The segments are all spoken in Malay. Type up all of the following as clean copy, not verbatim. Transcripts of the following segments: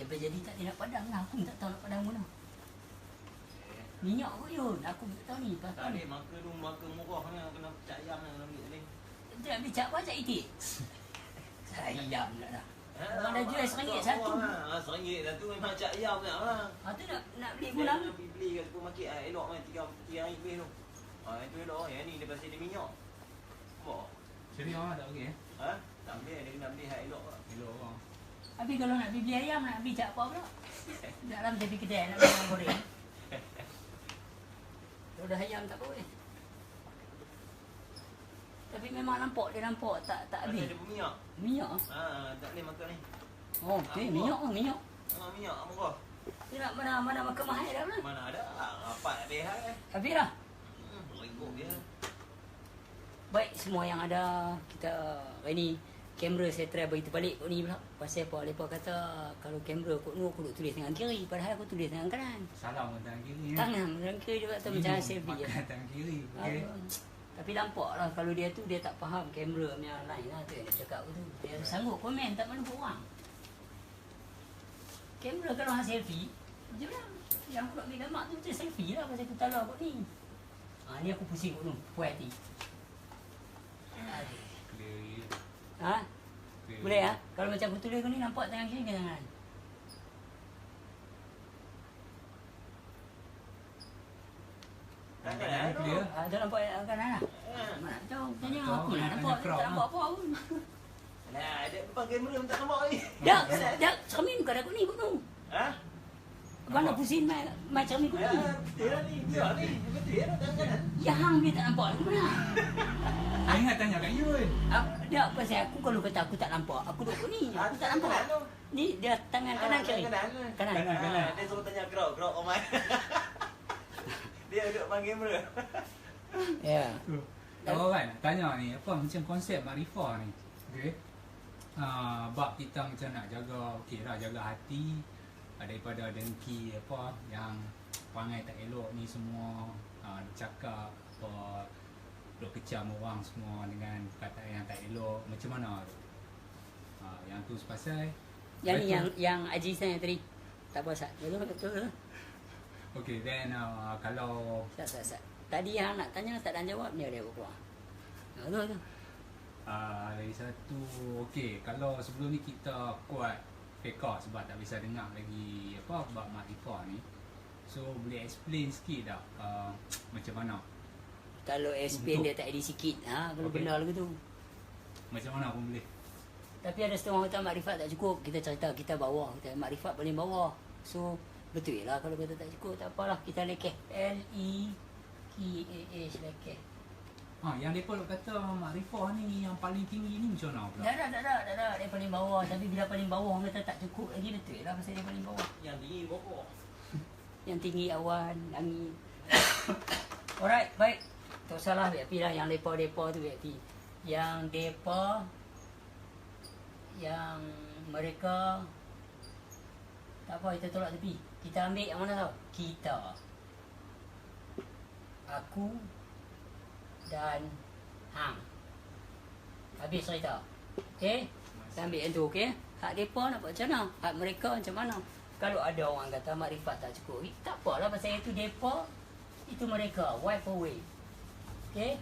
Lepas jadi tak dia nak padam lah. Aku tak tahu nak padam mana. Minyak kot Yun. Aku tak tahu ni. Tak ada, maka murah ni. Kena cak ayam ni. Ambil ni. Dia ambil cak apa? Cak itik? Sayang pula dah. Orang dah jual RM1 satu. RM1 satu memang cak ayam ni lah. Tu nak beli pula. Nak beli kat supermarket elok kan. RM3 lebih tu. Itu elok. Yang ni dia pasal dia minyak. Nampak? Jadi awak tak okey? Tak boleh. Dia kena beli hal elok lah. Elok lah. Habis kalau nak beli ayam, nak beli cak apa pula? Dalam tepi kedai nak beli ayam goreng. Kalau dah ayam tak boleh. Tapi memang nampak tak habis. Ada minyak. Minyak? Tak boleh makan ni. Oh, okey, minyak. Minyak murah. Dia nak mana makan mahal dah pula. Mana ada. Rapat habis hal. Habis dah. RM1 dia. Baik semua yang ada, kita hari ni kamera saya try bagi terbalik kot ni pula. Pasal apa? Mereka kata kalau kamera kot ni aku duk tulis tangan kiri. Padahal aku tulis tangan kanan. Salah orang tangan kiri. Tangan kiri dia kata macam selfie je. Makan tangan kiri. Okey. Tapi nampak lah kalau dia tu dia tak faham kamera punya line lah tu yang dia cakap tu. Dia sanggup komen tak mana orang. Kamera kalau hang selfie, je lah. Yang aku nak ambil gambar tu macam selfie lah pasal aku talar kot ni. Ni aku pusing kot tu, puas hati. Clear. Boleh ah? Kalau macam aku tulis kot ni nampak tangan kiri ke tangan? Tangan clear. Dah nampak kanan lah? Mana tahu, tanya aku nak nampak, tak nampak apa pun. Dia depan kamera pun tak nampak ni. Dak, cermin kau dah kot ni kot tu. Abang nak pusing mai cermin kot ni. Betul lah ni, biar ni. Betul lah tangan kanan. Yang dia tak nampak lagi mana? Ingat tanya kat Yun. Dak, pasal aku kalau kata aku tak nampak, aku duduk kot ni, aku tak nampak. Ni dia tangan kanan kiri. Kanan. Dia suruh tanya gerak Omar. Dia duduk depan kamera. Ya. Tahu kan, tanya ni, apa macam konsep makrifah ni. Okey. Bab kita macam nak jaga, okey lah, jaga hati daripada dengki apa yang perangai tak elok ni semua, cakap apa, duk kecam orang semua dengan perkataan yang tak elok, macam mana tu? Yang tu sepasal. Yang ni yang Haji saya tadi. Tak apa Sat. Betul. Okey, then kalau Sat. Tadi yang nak tanya tak ada jawab ni dia keluar. Betul. lagi satu, okey, kalau sebelum ni kita kuat fiqah sebab tak bisa dengar lagi apa bab makrifah ni. So boleh explain sikit tak macam mana? Kalau explain dia tak ada sikit, kalau Okey. benda lagi tu. Macam mana pun boleh. Tapi ada setengah kata makrifat tak cukup, kita cerita kita bawah, kita makrifat paling bawah. So betul lah kalau kata tak cukup, tak apalah, kita lekeh. LEKAH lekeh. Yang depa kata makrifah ni yang paling tinggi ni macam mana pula? Tak ada, dia paling bawah. Tapi bila paling bawah orang kata tak cukup lagi, betul lah pasal dia paling bawah. Yang tinggi pokok. Yang tinggi awan, angin. Alright, baik. Tak salah tapi lah yang depa-depa tu berarti. Yang depa, yang mereka, tak apa, kita tolak tepi. Kita ambil yang mana tau? Kita, aku dan hang. Habis cerita. Okey? Kita ambil yang tu, okey? Hak depa nak buat macam mana? Hak mereka macam mana? Kalau ada orang kata makrifat tak cukup, tak apalah pasal itu depa, itu mereka. Wipe away. Okey?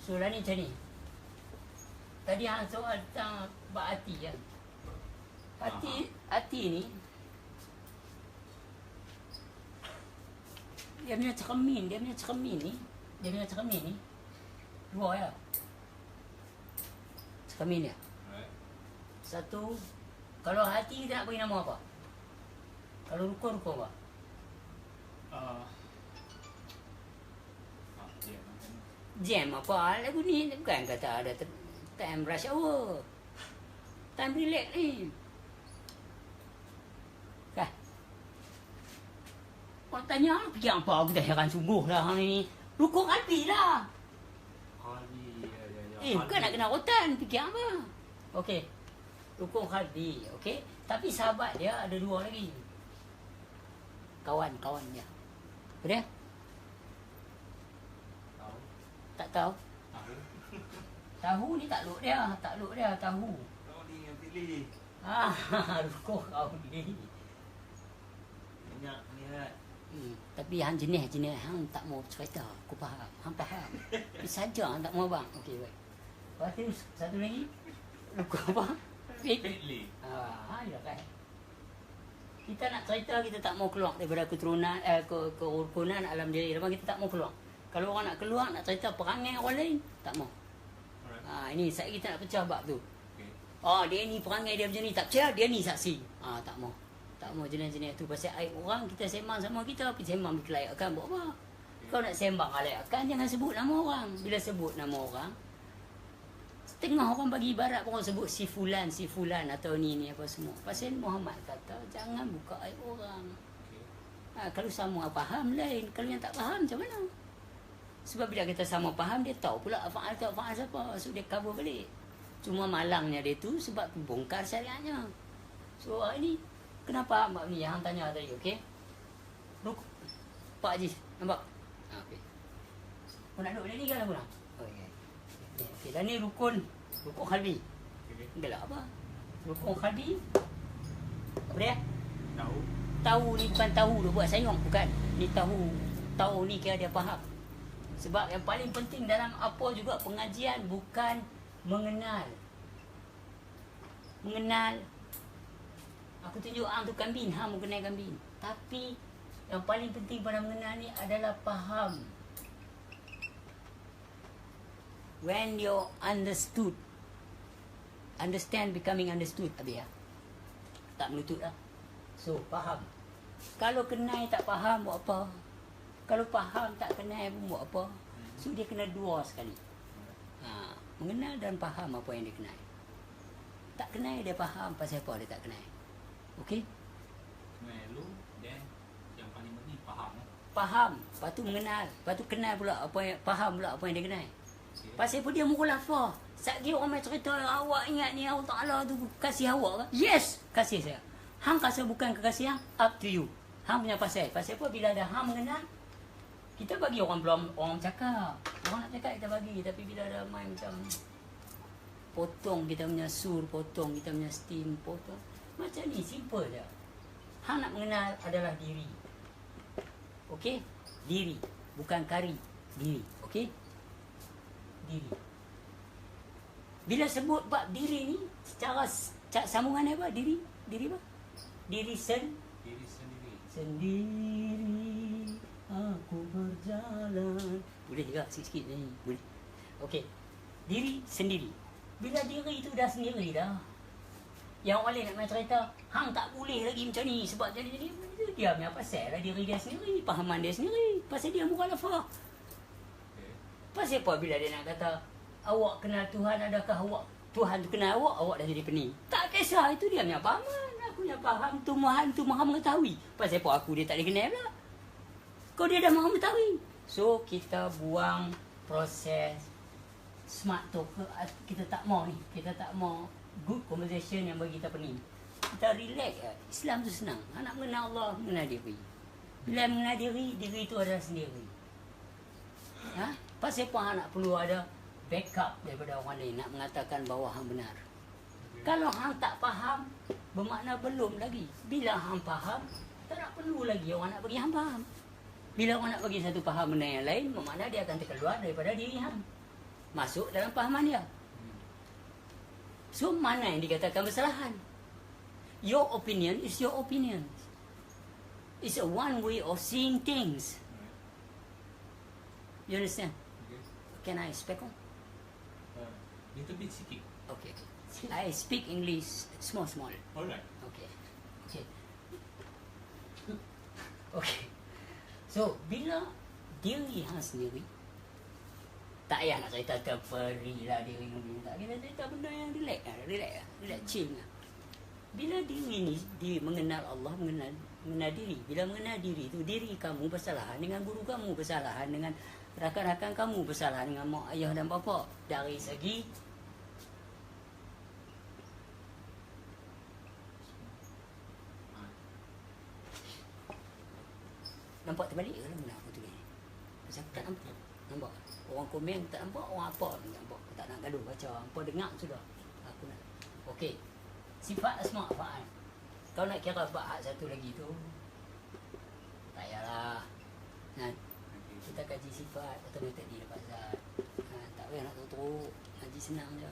So dah ni macam ni. Tadi hang soal tentang bab hati kan? Hati ni dia punya cermin ni dua ya. Cermin dia. Satu, kalau hati kita nak bagi nama apa? Kalau rukun apa? Jam apa? Lagu ni bukan kata ada time rush hour. Time relax ni. Kah? Orang tanya, fikir apa? Aku dah heran sungguh lah hang ni. Rukun kalbi lah. Bukan nak kena rotan. Fikir apa? Okey. Rukun kalbi. Okey. Tapi sahabat dia ada dua lagi. Kawan-kawan dia. Betul? Tak tahu. Tahu ni takluk dia, tahu. Kau ni yang pilih. Rukun kau ni. banyak lihat. Tapi hang jenis hang tak mau cerita. Aku faham. Hang faham. Tapi saja hang tak mau bang. Okey baik. Lepas tu satu lagi. Luka apa? Fitly. Ya kan. Kita nak cerita, kita tak mau keluar daripada keturunan kerukunan alam diri. Lepas kita tak mau keluar. Kalau orang nak keluar, nak cerita perangai orang lain, tak mau. Ini kita nak pecah bab tu. Dia ni perangai dia macam ni, tak percaya, dia ni saksi. Tak mau. Tak mau jenis-jenis tu. Pasal aib orang, kita sembang sama kita, tapi sembang berkelayakan buat apa? Kau nak sembang kelayakan, jangan sebut nama orang. Bila sebut nama orang, setengah orang bagi ibarat orang sebut si fulan atau ni apa semua. Pasal Muhammad kata, jangan buka aib orang. Kalau sama faham lain, kalau yang tak faham macam mana? Sebab bila kita sama faham, dia tahu pula faal siapa. So dia cover balik. Cuma malangnya dia tu sebab bongkar syariatnya. So ini kenapa Mbak ni yang tanya tadi, okey? Pak Haji, nampak? Okey. Kau nak duduk ni kan aku nak? Okey, dan ni rukun khalbi. Gelak apa? Rukun khalbi. Apa dia? Tahu ni bukan tahu dia buat sayang, bukan. Ni tahu ni kira dia faham. Sebab yang paling penting dalam apa juga pengajian bukan mengenal. Aku tunjuk hang tu kambing, hang mau kenal kambing. Tapi yang paling penting pada mengenal ni adalah faham. When you understand becoming understood, habis ya. Tak melutut lah. So, faham. Kalau kenal tak faham, buat apa? Kalau faham tak kenal pun buat apa? So, dia kena dua sekali. Mengenal dan faham apa yang dia kenal. Tak kenal, dia faham pasal apa dia tak kenal. Okey? Melu dan yang paling penting faham. Faham, lepas tu mengenal. Lepas tu kenal pula apa yang, faham pula apa yang dia kenal. Pasal apa dia mukhalafah? Satgi orang main cerita, awak ingat ni Allah Ta'ala tu kasih awak ke? Yes! Kasih saya. Hang rasa bukan kekasihan? Up to you. Hang punya pasal. Pasal apa? Bila dah hang mengenal, kita bagi orang belum orang cakap. Orang nak cakap kita bagi. Tapi bila dah main macam potong kita punya sur, potong kita punya steam, potong. Macam ni, simple je. Hang nak mengenal adalah diri. Okey? Diri. Bukan kari. Diri. Okey? Diri. Bila sebut bab diri ni, secara sambungan apa? Diri apa? Diri Diri sendiri. Sendiri aku berjalan. Boleh juga sikit-sikit ni. Boleh. Okey. Diri sendiri. Bila diri tu dah sendiri dah. Yang orang lain nak main cerita, hang tak boleh lagi macam ni sebab jadi dia punya pasal lah diri dia sendiri, pahaman dia sendiri. Pasal dia mukhalafah. Pasal apa bila dia nak kata awak kenal Tuhan, adakah awak Tuhan tu kenal awak dah jadi pening? Tak kisah, itu dia punya pahaman. Aku punya faham Tuhan tu maha mengetahui. Pasal apa aku dia tak dikenal pula? Kau dia dah maha mengetahui. So kita buang proses smart talk. Kita tak mau ni. Kita tak mau good conversation yang bagi kita pening. Kita relax. Islam tu senang. Nak mengenal Allah, mengenal diri. Bila mengenal diri, diri itu adalah sendiri. Pasal apa nak perlu ada backup daripada orang lain nak mengatakan bahawa hang benar. Kalau hang tak faham, bermakna belum lagi. Bila hang faham, tak nak perlu lagi orang nak bagi hang faham. Bila orang nak bagi satu faham benda yang lain, bermakna dia akan terkeluar daripada diri hang. Masuk dalam fahaman dia. So, mana yang dikatakan kesalahan? Your opinion is your opinion. It's a one way of seeing things. You understand? Can I speak on? Little bit sikit. Okay. I speak English small. Alright. Okay. Okay. So, bila diri hang sendiri, tak payah nak cerita terperi lah diri ni. Tak kita cerita benda yang relax, chill lah. Bila diri ni, dia mengenal Allah, mengenal diri. Bila mengenal diri tu, diri kamu bersalahan dengan guru kamu, bersalahan dengan rakan-rakan kamu, bersalahan dengan mak, ayah dan bapa. Dari segi nampak terbalik ke dalam aku tulis? Pasal aku tak nampak. Nampak? Orang komen tak nampak, orang apa ni nampak. Aku tak nak gaduh baca. Apa dengar sudah. Aku nak. Okey. Sifat asma' fa'al. Kau nak kira bab satu lagi tu. Tak payahlah. Nah, kita kaji sifat atau metode di depan zat. Tak payah nak tahu-tahu. Ngaji senang je.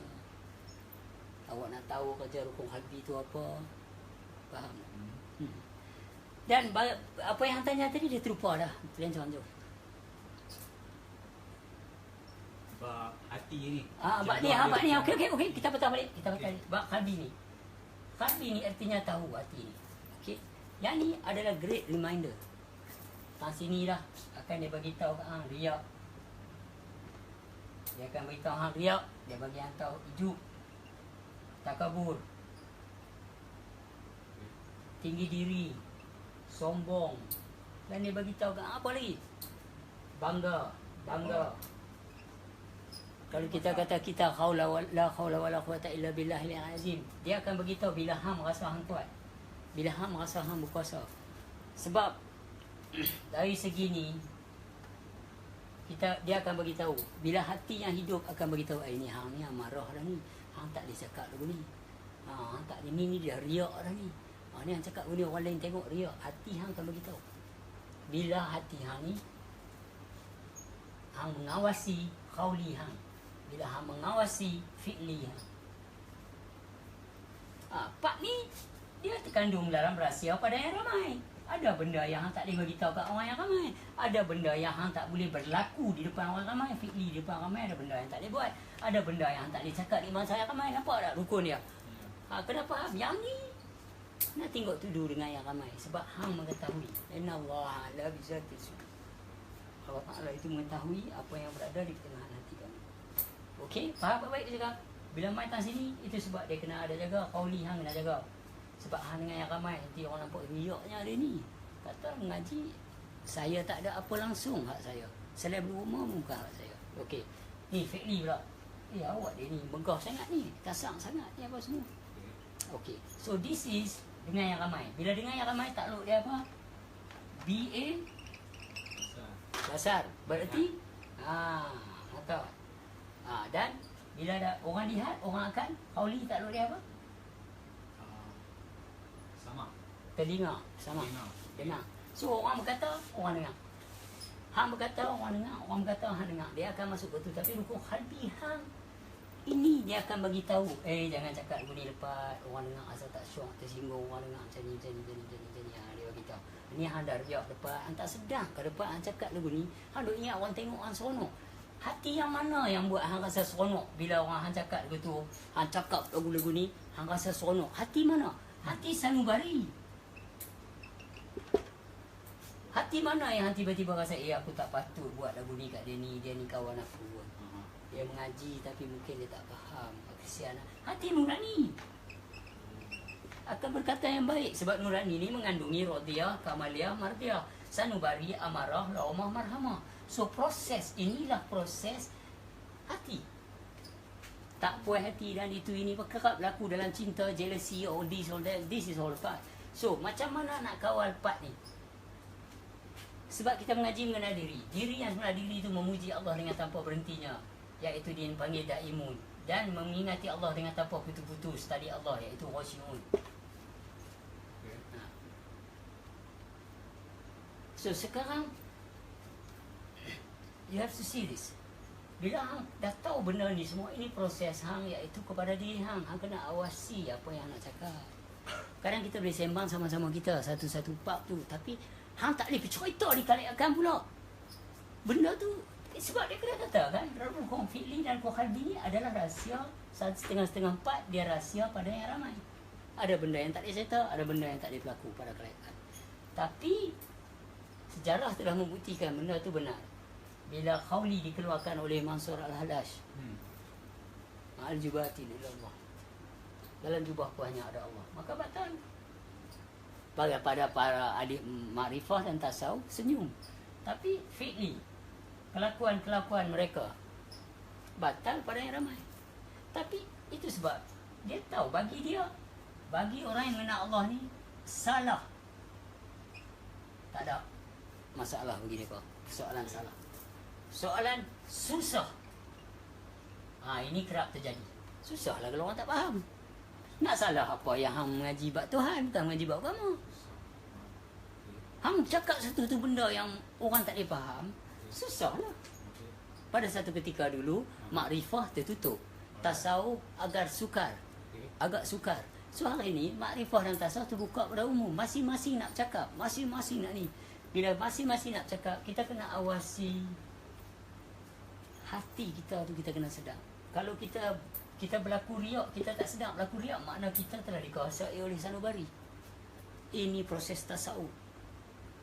Awak nak tahu kerja rukun qalbi tu apa? Faham? Dan apa yang tanya tadi dia terlupa dah. Kalian macam tu. Bab hati ni. Bab ni, okey, kita patah balik. Bab qalbi ni. Qalbi ni artinya tahu hati ni. Okey. Yang ni adalah great reminder. Sini dah akan dia bagi tahu hang riak. Dia akan beritahu hang riak, dia bagi hang tahu ujub, takabur, tinggi diri, sombong. Dan dia bagi tahu apa lagi? Bangga. Kalau kita kata kita la haula wala quwata illa billahil azim, dia akan bagi tahu bila hang merasa hang kuat. Bila hang merasa hang berkuasa. Sebab dari segi ni dia akan bagi tahu bila hati yang hidup akan bagi tahu ini hang ni marah dah ni, hang tak boleh cakap lagu ni, hang tak boleh ni dia riak dah ni, ni hang cakap gini orang lain tengok riak. Hati hang akan bagi tahu bila hati hang ni hang mengawasi qauli hang, bila hang mengawasi fi'li hang. Pak ni dia terkandung dalam rahsia pada yang ramai. Ada benda yang hang tak boleh beritahu kat orang yang ramai. Ada benda yang hang tak boleh berlaku di depan orang ramai. Fi'li di depan ramai ada benda yang tak boleh buat. Ada benda yang hang tak boleh cakap di masa yang ramai. Nampak tak rukun dia? Kenapa? Yang ni nak tengok tudu dengan yang ramai. Sebab hang mengetahui. Innallaha la bizati sudur. Allah Ta'ala itu mengetahui apa yang berada di tengah hati kami. Okey? Faham baik-baik dia cakap? Bila main tang sini, itu sebab dia kena ada jaga. Qauli hang kena jaga. Sebab hang dengan yang ramai, nanti orang nampak riaknya dia ni. Kata mengaji, saya tak ada apa langsung hak saya. Selain berumah bukan hak saya. Okey. Ni fi'li pula. Awak dia ni begah sangat ni. Kasar sangat ni apa semua. Okey. So this is dengan yang ramai. Bila dengan yang ramai takluk dia apa? BA besar. Berarti atau dan bila ada orang lihat, orang akan qauli takluk dia apa? Telinga sama. Dengar. So orang berkata, orang dengar. Hang berkata, orang dengar. Orang berkata, hang dengar. Dia akan masuk betul. Tapi rukun qalbi hang ini dia akan bagi tahu. Jangan cakap lagu ni lepas. Orang dengar asal tak syok, tersinggung. Orang dengar macam ni. Dia bagi tahu. Ni hang dah riak lepas. Hang tak sedang ke lepas hang cakap lagu ni. Hang duk ingat orang tengok hang seronok. Hati yang mana yang buat hang rasa seronok bila orang hang cakap lagu tu? Hang cakap lagu-lagu ni, hang rasa seronok. Hati mana? Hati sanubari. Hati mana yang tiba-tiba rasa aku tak patut buat lagu ni kat dia ni kawan aku. Dia mengaji tapi mungkin dia tak faham. Kesian. Hati nurani akan berkata yang baik. Sebab nurani ni mengandungi radiyah, kamaliyah, mardiyah, sanubari, amarah, laumah, marhamah. So proses inilah proses hati. Tak puas hati dan itu ini kerap berlaku dalam cinta, jealousy, all this, all that. This is all part. So macam mana nak kawal part ni? Sebab kita mengaji mengenal diri. Diri yang sebenar diri itu memuji Allah dengan tanpa berhentinya, iaitu dia dipanggil daimun. Dan mengingati Allah dengan tanpa putus-putus, tadi Allah, iaitu khasyi'un. So sekarang you have to see this. Bila hang dah tahu benda ni semua, ini proses hang, iaitu kepada diri hang. Hang kena awasi apa yang nak cakap. Kadang kita boleh sembang sama-sama kita satu-satu bab tu, tapi hang tak boleh bercerita dikalakan pula benda tu. Sebab dia kena katakan rukun fi'li dan rukun qalbi ni adalah rahsia. Setengah-setengah part dia rahsia pada yang ramai. Ada benda yang tak boleh cerita, ada benda yang tak boleh berlaku pada kelayakan. Tapi sejarah telah membuktikan benda tu benar. Bila qauli dikeluarkan oleh Mansur Al-Halash, Al-Jubati lillah, dalam jubah ku hanya ada Allah, maka batal. Pada para adik makrifah dan tasawuf senyum. Tapi fi'li, kelakuan-kelakuan mereka batal pada yang ramai. Tapi itu sebab dia tahu bagi orang yang mengenal Allah ni salah. Tak ada masalah bagi dia. Soalan salah. Soalan susah. Ini kerap terjadi. Susahlah kalau orang tak faham. Nak salah apa yang hang mengaji bab Tuhan, bukan mengaji bab agama. Hang cakap satu tu benda yang orang tak boleh faham, susahlah. Pada satu ketika dulu, makrifah tertutup. Tasawuf agar sukar. Agak sukar. So hari ni, makrifah dan tasawuf terbuka pada umum. Masing-masing nak cakap. Masing-masing nak ni. Bila masing-masing nak cakap, kita kena awasi hati kita tu, kita kena sedar. Kalau kita berlaku riak, kita tak sedar berlaku riak, makna kita telah dikuasai oleh sanubari. Ini proses tasawuf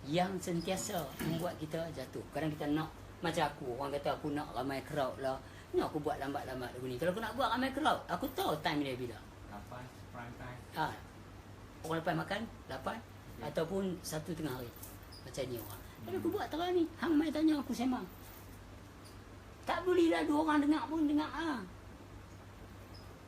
yang sentiasa membuat kita jatuh. Kadang kita nak, macam aku, orang kata aku nak ramai crowd lah, nak aku buat lambat-lambat lagu ni. Kalau aku nak buat ramai crowd, aku tahu time dia bila. 8 prime time. Orang lepas makan 8 ataupun 1 tengah hari. Macam ni orang. Kalau aku buat terang ni, hang mai tanya aku sembang. Tak boleh lah 2 orang dengar pun dengar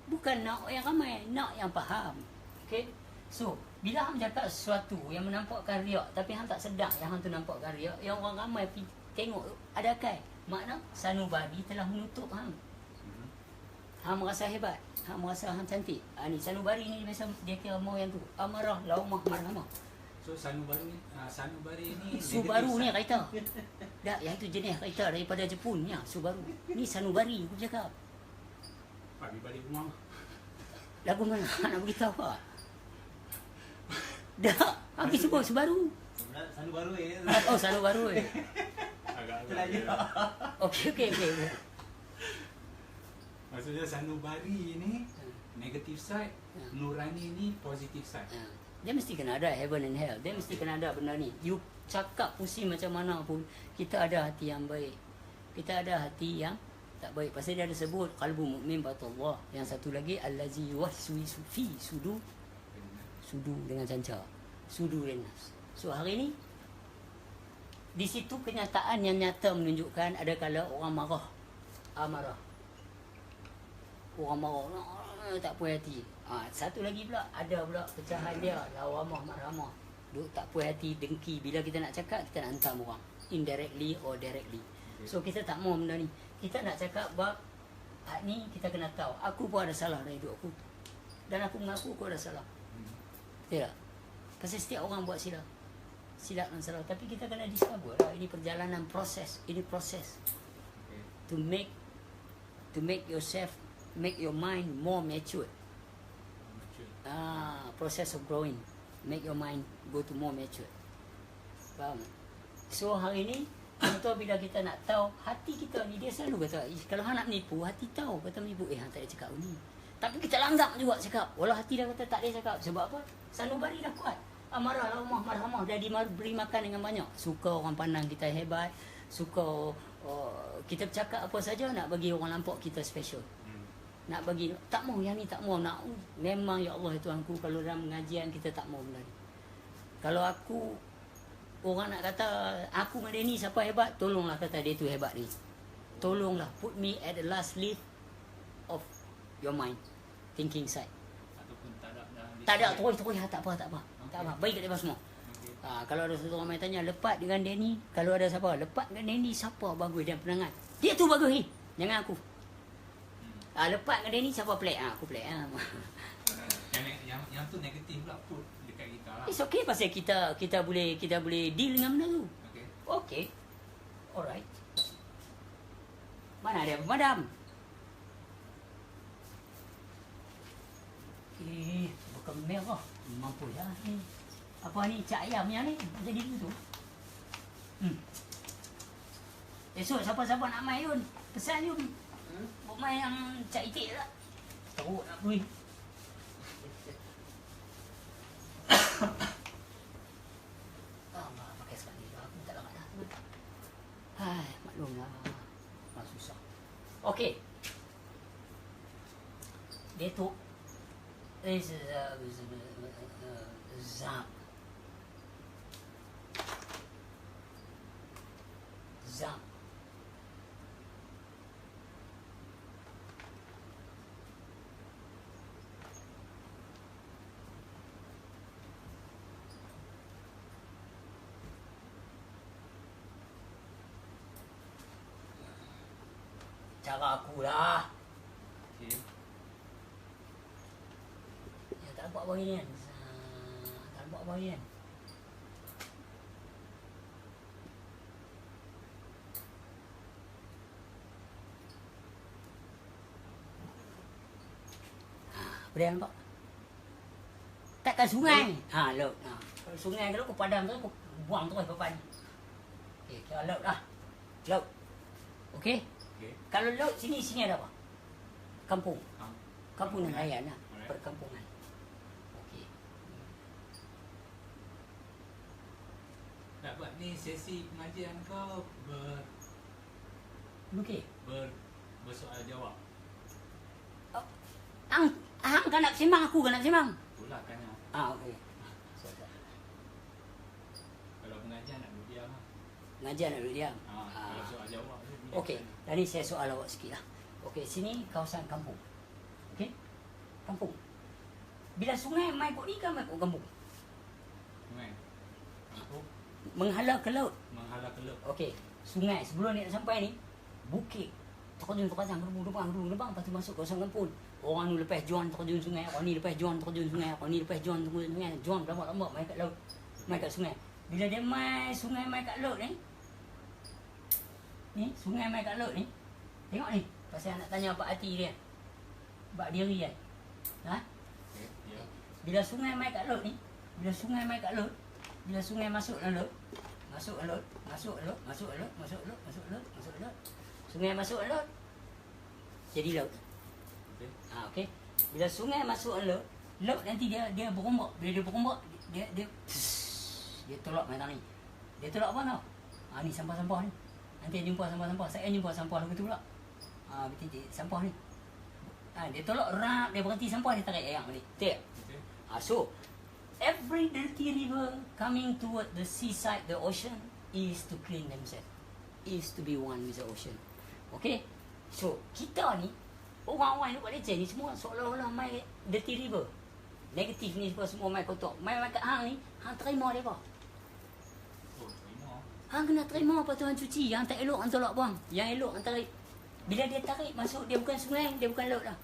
Bukan nak yang ramai, nak yang faham. Okey. So, bila hang cakap sesuatu yang menampakkan riak tapi hang tak sedar yang hang tu nampakkan riak, yang orang ramai tengok ada akal. Makna sanubari telah menutup hang. Hang merasa hebat, hang merasa hang cantik. Ni sanubari ni biasa dia kira mau yang tu. Amarah, laumah, marhamah. So sanubari ni Subaru ni kereta. Dah, yang tu jenis kereta daripada Jepun ni, Subaru. Ni sanubari aku cakap. Balik rumah. Lagu mana? Nak beritahu apa? Dah, habis sebut Subaru. Sanubari Oh, Sanubari. Agak-agak. Okey. Maksudnya sanubari ni negative side, nurani ni positive side. Dia mesti kena ada heaven and hell. Dia mesti kena ada benda ni. You cakap pusing macam mana pun, kita ada hati yang baik. Kita ada hati yang tak baik. Pasal dia ada sebut qalbu mu'min batullah. Yang satu lagi allazi yuwaswisu fi sudu dengan canca. Sudu dan nafs. So hari ni di situ kenyataan yang nyata menunjukkan ada kala orang marah. Amarah. Orang marah tak puas hati. Satu lagi pula, ada pula pecahan dia, lawamah, marhamah. Duk tak puas hati, dengki. Bila kita nak cakap, kita nak hantam orang. Indirectly or directly. So kita tak mau benda ni. Kita nak cakap bab ni kita kena tahu. Aku pun ada salah dalam hidup aku. Dan aku mengaku aku ada salah. Tidak. Pasal setiap orang buat silap. Silap dan salah. Tapi kita kena discover lah. Ini perjalanan proses. Ini proses. To make yourself, make your mind more mature. Process of growing. Make your mind go to more mature. Faham? So hari ni, contoh bila kita nak tahu hati kita ni, dia selalu kata, kalau hang nak menipu, hati tahu kata menipu, hang tak ada cakap ni. Tapi kita langgap juga cakap. Walau hati dah kata tak ada cakap. Sebab apa? Sanubari dah kuat. Amarah, laumah, marhamah. Dah diberi makan dengan banyak. Suka orang pandang kita hebat. Suka kita bercakap apa saja nak bagi orang nampak kita special. Nak bagi, tak mau yang ni, tak mau nak. Memang ya Allah Tuhanku, kalau dalam pengajian kita tak mau benda ni. Kalau aku, orang nak kata aku dengan dia ni siapa hebat, tolonglah kata dia tu hebat ni. Tolonglah put me at the last leaf of your mind, thinking side. Ataupun Tak ada terus tak apa. Tak apa. Baik kat dia semua. Kalau ada satu orang main tanya lepat dengan Danny, kalau ada siapa lepat dengan Danny, siapa bagus dan penangan? Dia tu bagus ni. Jangan aku. Lepas dengan dia ni siapa pelik? Aku pelik. Yang tu negatif pula put dekat kita lah. It's okay pasal kita boleh deal dengan benda tu. Okay. Alright. Mana dia pemadam? Bukan merah. Mampu lah ni. Apa ni cak ayam yang ni? Jadi dulu tu. Esok siapa-siapa nak main Yun, pesan Yun. Buat main yang cak itik tak? Teruk nak pergi. Pakai sekali lah. Aku tak larat dah. Maklumlah. Susah. Okey. Dia tu is Zam. Cara aku lah. Okay. Ya, tak buat bahagian. Tak buat bahagian. Boleh nampak? Takkan sungai. Ha, laut. Ha. Kalau sungai kalau kau padam tu, kau buang terus papan. Okey, kira laut lah. Laut. Okey? Okey. Kalau laut sini ada apa? Kampung. Ha. Kampung nelayan lah. Alright. Perkampungan. Okey. Nak buat ni sesi pengajian kau Okey. bersoal jawab. Hang kan nak sembang, aku kan nak sembang. Itulah tanya. Ah, okey. Kalau pengajian nak duduk diam lah. Ngajar nak duduk diam. Kalau soal jawab tu biasa. Okey, tadi saya soal awak sikit lah. Okey, sini kawasan kampung. Okey? Kampung. Bila sungai mai kat ni kan mai kat kampung. Sungai. Kampung Menghala ke laut. menghala ke laut. Okey, sungai sebelum ni nak sampai ni, bukit. Terjun depan, lepas tu masuk kawasan kampung. Orang ni lepas juan terjun sungai, orang ni lepas juan terjun sungai, orang ni lepas juan terjun sungai. Juan lama-lama mai kat laut, mai kat sungai. Bila dia mai sungai mai kat laut ni, sungai mai kat laut ni. Tengok ni, pasal nak tanya Pak Hati dia. Pak diri kan. Ha? Okey, ya. Bila sungai mai kat laut ni, bila sungai mai kat laut, bila sungai masuk dalam laut, masuk laut. Sungai masuk laut. Jadi laut. Okey. Ha, okey. Bila sungai masuk laut, laut nanti dia berombak. Bila dia berombak, dia tolak macam ni. Dia tolak apa tau? Ha, ni sampah-sampah ni. Nanti jumpa sampah-sampah. Saya jumpa sampah lagu tu pula. Ha, betul sampah ni. Ha, dia tolak rap, dia berhenti sampah, dia tarik air balik. Betul tak? Okey. Ha, so, every dirty river coming toward the seaside, the ocean, is to clean themselves. Is to be one with the ocean. Okay? So, kita ni, orang-orang ni buat leceh ni semua seolah-olah mai dirty river. Negatif ni semua mai kotor. Mai kat hang ni, hang terima dia apa? Oh, terima. Hang kena terima apa tu hang cuci. Yang tak elok hang tolak buang. Yang elok hang tarik. Bila dia tarik masuk, dia bukan sungai, dia bukan laut lah.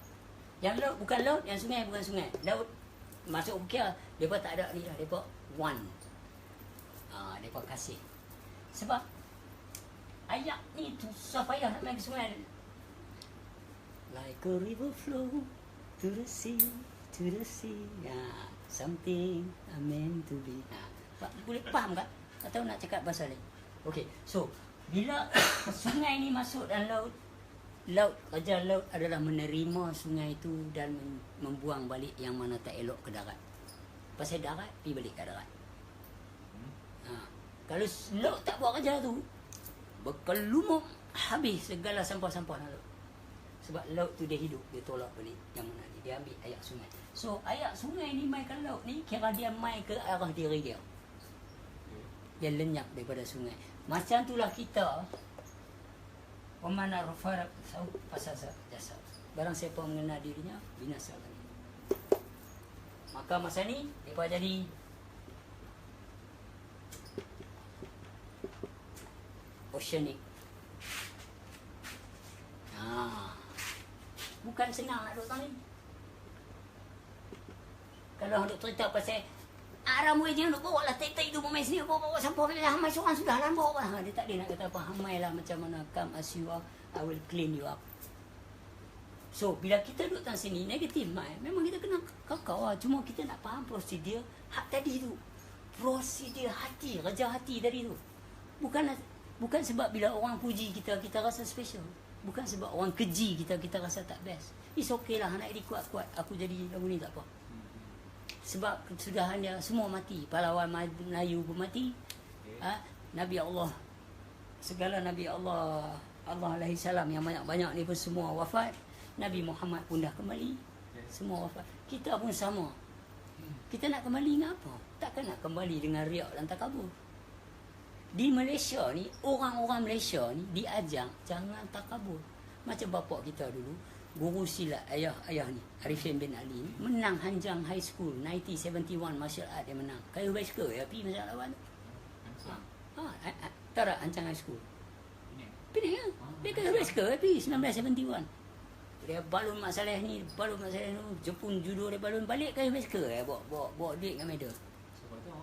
Yang laut bukan laut, yang sungai bukan sungai. Laut masuk kira, mereka tak ada ni lah. Mereka one. Mereka kasih. Sebab ayat ni tu susah payah nak main ke sungai. Like a river flow to the sea, to the sea. Something I meant to be. Boleh faham tak? Atau nak cakap bahasa lain? Okay, so bila sungai ni masuk dalam laut, kerja laut adalah menerima sungai itu dan membuang balik yang mana tak elok ke darat. Pasal darat, pergi balik ke darat. Kalau laut tak buat kerja tu, berkelumuk habis segala sampah-sampah dalam laut. Sebab laut tu dia hidup, dia tolak balik yang mana dia ambil air sungai. So air sungai ni mai ke laut ni, kira dia mai ke arah diri dia. Dia lenyap daripada sungai. Macam itulah kita. Waman arafat pasal jasa. Barang siapa mengenal dirinya, binasa lagi. Maka masa ni mereka jadi oceanic. Bukan senang nak duduk ni. Kalau hendak cerita pasal Ramai je nak bawa lah tek-tek tu pemain sini bawa sampah bila hamai seorang sudah lah bawa lah. Dia tak ada nak kata apa, hamai lah macam mana, come as you are, I will clean you up. So bila kita duduk dalam sini negatif mind, memang kita kena kakau lah. Cuma kita nak faham prosedur hak tadi tu. Prosedur hati, kerja hati tadi tu. Bukan sebab bila orang puji kita, kita rasa special. Bukan sebab orang keji kita, kita rasa tak best. It's okay lah, nak jadi kuat-kuat. Aku jadi lagu ni tak apa. Sebab kesudahan dia semua mati. Pahlawan Melayu pun mati. Nabi Allah, segala Nabi Allah alaihi salam yang banyak-banyak ni pun semua wafat. Nabi Muhammad pun dah kembali. Semua wafat. Kita pun sama. Kita nak kembali dengan apa? Takkan nak kembali dengan riak dan takabur. Di Malaysia ni, orang-orang Malaysia ni diajar jangan takabur. Macam bapak kita dulu, guru silat ayah ni, Arifin bin Ali ni, menang Hanjang High School 1971 martial art dia menang. Kayu bicycle ya pergi masa lawan tu. Tara Hanjang High School. Penang. Dia kayu bicycle pergi 1971. Dia balun masalah ni, Jepun judo dia balun balik kayu bicycle bawa duit dengan medal. Sebab tu.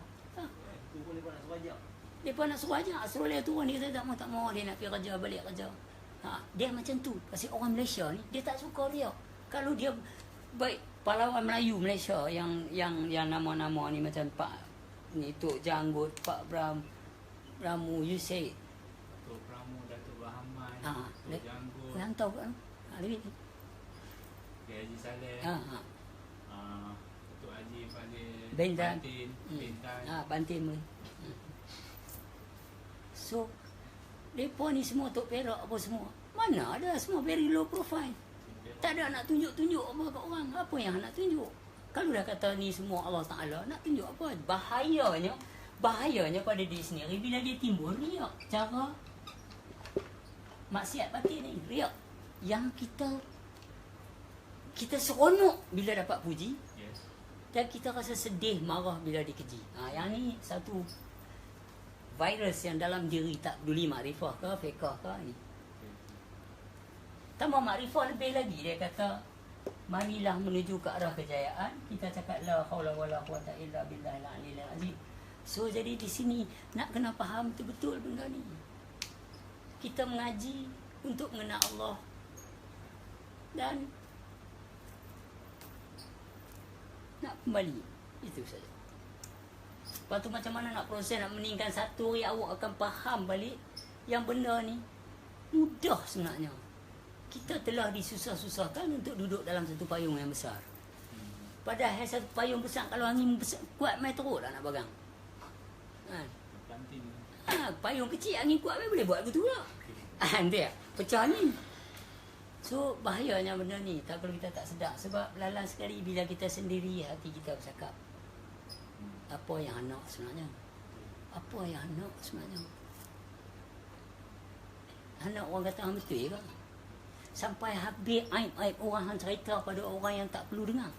Tu boleh buat nak suruh Dia pun nak suruh aja, suruh dia turun, dia kata tak mau dia nak pergi kerja, balik kerja. Dia macam tu. Pasal orang Malaysia ni, dia tak suka dia. Kalau dia Baik, pahlawan Melayu Malaysia yang nama-nama ni macam Pak ni Tok Janggut, Pak Ramu Yusaid. Datuk Pramu, Datuk Bahaman, Ah, Datuk Janggut, Yang tahu kan? Lagi. Haji Saleh, Ha. Datuk Haji Fadil Bintan. Bintan. Bantin boleh. So, mereka ni semua Tok Perak apa semua. Mana ada, semua very low profile. Tak ada nak tunjuk-tunjuk apa kat orang. Apa yang nak tunjuk? Kalau dah kata ni semua Allah Ta'ala, nak tunjuk apa? Bahayanya pada diri sendiri bila dia timbul riak. Cara maksiat batin ni, riak. Yang kita seronok bila dapat puji. Yes. Dan kita rasa sedih, marah bila dikeji. Yang ni satu virus yang dalam diri tak peduli makrifah ke, fiqah ke ni. Tambah makrifah lebih lagi, dia kata marilah menuju ke arah kejayaan. Kita cakap la haula wala quwata illa billahil aliyil azim. So jadi di sini nak kena faham betul-betul benda ni. Kita mengaji untuk mengenal Allah dan nak kembali. Itu saja. Lepas tu macam mana nak proses, nak meninggalkan satu hari awak akan faham balik yang benda ni mudah sebenarnya. Kita telah disusah-susahkan untuk duduk dalam satu payung yang besar. Padahal satu payung besar, kalau angin besar, kuat mai teruk lah nak pegang. Payung kecil angin kuat mai boleh buat begitu lah. Dia pecah ni. So bahayanya benda ni kalau kita tak sedar. Sebab lalang sekali bila kita sendiri hati kita bercakap, apa yang nak sebenarnya? Apa yang nak sebenarnya? Anak orang kata hang betul ke? Sampai habis aib-aib orang hang cerita pada orang yang tak perlu dengar.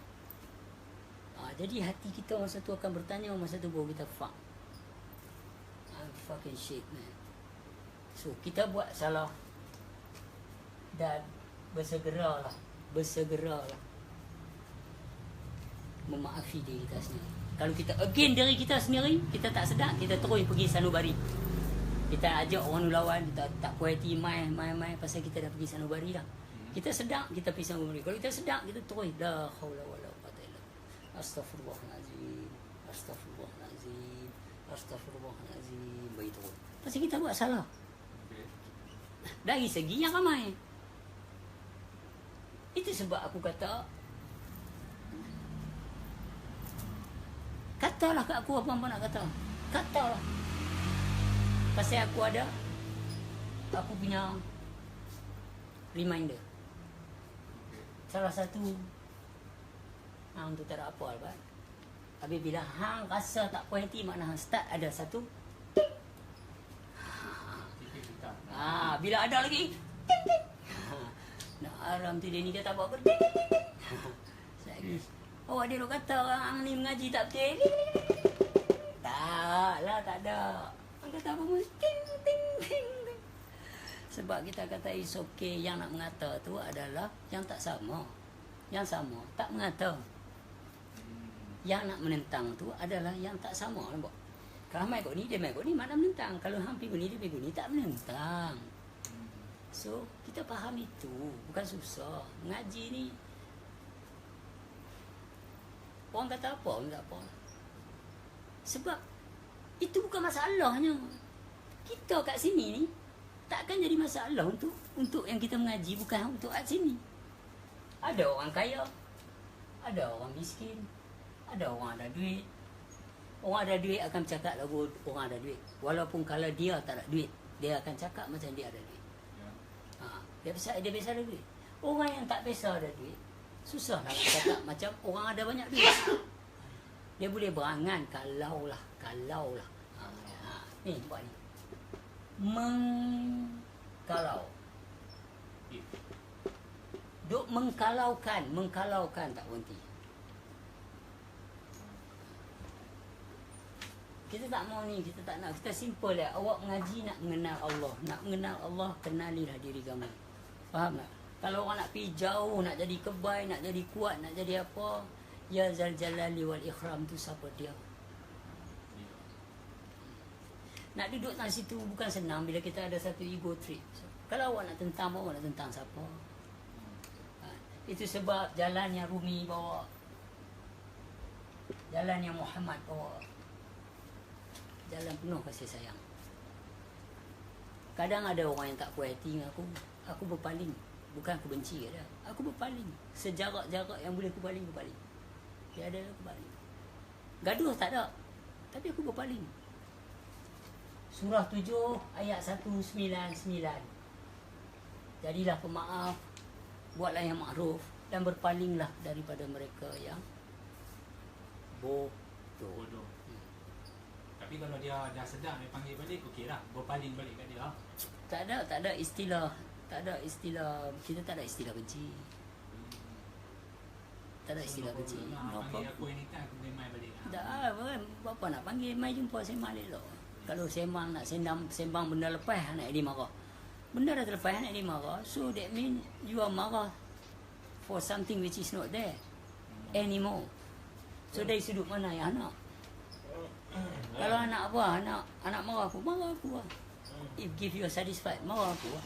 Jadi hati kita masa tu akan bertanya, masa tu baru kita fuck. I'm fucking shit, man. So kita buat salah dan bersegeralah memaafi diri kita sendiri. Kalau kita again diri kita sendiri, kita tak sedar, kita terus pergi sanubari. Kita ajak orang lawan, kita tak puas hati, mai pasal kita dah pergi sanubari dah. Kita sedar, kita pergi sanubari. Kalau kita sedar, kita terus la haula wala quwata illa billah. Astaghfirullahalazim. Begitu. Pasal kita buat salah. Dari segi yang ramai. Itu sebab aku katalah kat aku apa-apa nak kata. Katalah. Pasal aku punya reminder. Salah satu hang tu tak ada apa kan. Habis bila hang rasa tak puas hati, makna hang start ada satu. Bila ada lagi nak aram tu dia ni kata apa? Awak dia nak kata orang ni mengaji tak betul. Tak ada. Orang kata apa pun ting. Sebab kita kata is okay, yang nak mengata tu adalah yang tak sama. Yang sama tak mengata. Yang nak menentang tu adalah yang tak sama, nampak? Kalau mai kau ni, dia mai kau ni, mana menentang. Kalau hampir kau ni, dia pergi kau ni, tak menentang. So, kita faham itu. Bukan susah. Mengaji ni, orang kata apa, orang tak apa. Sebab, itu bukan masalahnya. Kita kat sini ni, takkan jadi masalah untuk yang kita mengaji, bukan untuk kat sini. Ada orang kaya, ada orang miskin, ada orang ada duit. Orang ada duit akan cakap lagu orang ada duit. Walaupun kalau dia tak ada duit, dia akan cakap macam dia ada duit. Dia biasa ada duit. Orang yang tak biasa ada duit, susah nak cakap macam orang ada banyak duit. Dia boleh berangan kalau lah. Ni buat ni. Mengkalau. Duk mengkalaukan tak berhenti. Kita tak mau ni, kita tak nak. Kita simple lah. Awak mengaji nak mengenal Allah. Nak mengenal Allah, kenalilah diri kamu. Faham tak? Kalau orang nak pergi jauh, nak jadi kebal, nak jadi kuat, nak jadi apa, ya zal jalali wal ikram tu siapa dia? Nak duduk dalam situ bukan senang bila kita ada satu ego trip. So, kalau awak nak tentang, awak nak tentang siapa? Itu sebab jalan yang Rumi bawa, jalan yang Muhammad bawa, jalan penuh kasih sayang. Kadang ada orang yang tak puas hati dengan aku berpaling. Bukan aku benci dia, aku berpaling. Sejarak-jarak yang boleh aku paling, aku paling. Dia ada, aku paling. Gaduh tak ada, tapi aku berpaling. Surah 7 ayat 199. Jadilah pemaaf, buatlah yang makruf, dan berpalinglah daripada mereka yang bodoh. Bodoh. Tapi kalau dia dah sedar dia panggil balik, okey lah, berpaling balik kat dia. Tak ada istilah, kita tak ada istilah benci. Tak ada istilah benci. Panggil aku anytime, aku boleh main balik. Tak, apa nak panggil, mai jumpa sembang elok. Kalau sembang nak sembang benda lepas, nak dia marah. Benda dah terlepas, nak dia marah. So that mean you are marah for something which is not there anymore. So dari sudut mana yang anak? Kalau anak apa, anak marah aku lah. If give you satisfied, marah aku lah.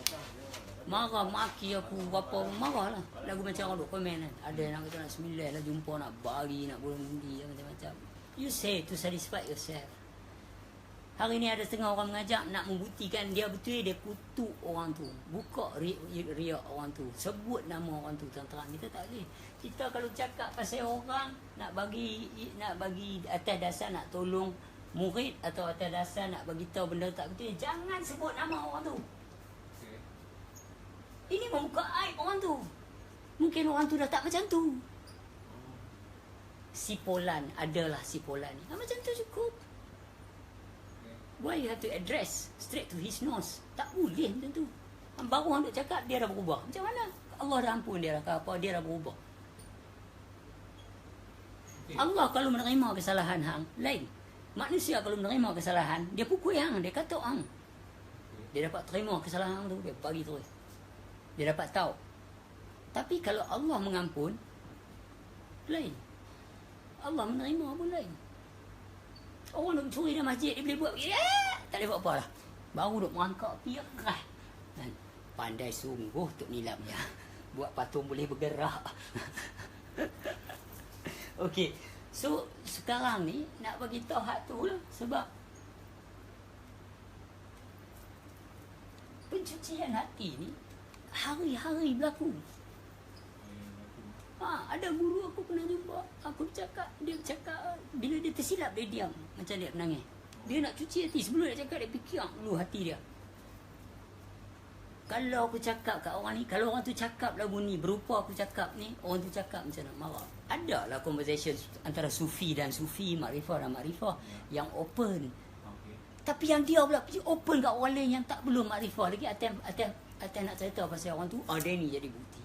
Marah, maki aku, apa marah lah. Lagu macam orang duk komen kan. Ada yang nak kata nak sembilan lah, jumpa nak bagi, nak bunuh-bunuh, macam-macam. You say to satisfy yourself. Hari ni ada setengah orang mengajak nak membuktikan dia betul, dia kutuk orang tu. Buka riak orang tu. Sebut nama orang tu terang-terang. Kita tak boleh. Kita kalau cakap pasal orang, nak bagi atas dasar nak tolong murid atau atas dasar nak bagi tahu benda tak betul, jangan sebut nama orang tu. Okay. Ini membuka aib orang tu. Mungkin orang tu dah tak macam tu. Sipolan, adalah sipolan ni. Macam tu cukup. Why you have to address straight to his nose? Tak boleh macam tu. Baru orang duk cakap, dia dah berubah. Macam mana? Allah dah ampun dia dah ke apa, dia dah berubah. Okay. Allah kalau menerima kesalahan hang, lain. Manusia kalau menerima kesalahan, dia pukul hang, dia kata hang. Dia dapat terima kesalahan hang tu, dia bagi terus. Dia dapat tahu. Tapi kalau Allah mengampun, lain. Allah menerima pun lain. Orang duk curi dalam masjid, dia boleh buat begini, tak boleh buat apa lah. Baru duk merangkak, piak kerah. Pandai sungguh Tok Nilam ya. Buat patung boleh bergerak. Okey. So, sekarang ni, nak bagi tahu hak tu lah. Sebab pencucian hati ni, hari-hari berlaku. Ada guru aku pernah jumpa. Aku dia cakap bila dia tersilap dia diam macam dia menangis. Dia nak cuci hati, sebelum dia cakap dia fikir dulu hati dia. Kalau aku cakap kat orang ni, kalau orang tu cakap lagu ni berupa aku cakap ni, orang tu cakap macam nak marah. Ada lah conversation antara sufi dan sufi, makrifah dan makrifah yang open. Okay. Tapi yang dia pula open kat orang lain yang tak belum makrifah lagi, atas nak cerita pasal orang tu, dia ni jadi bukti.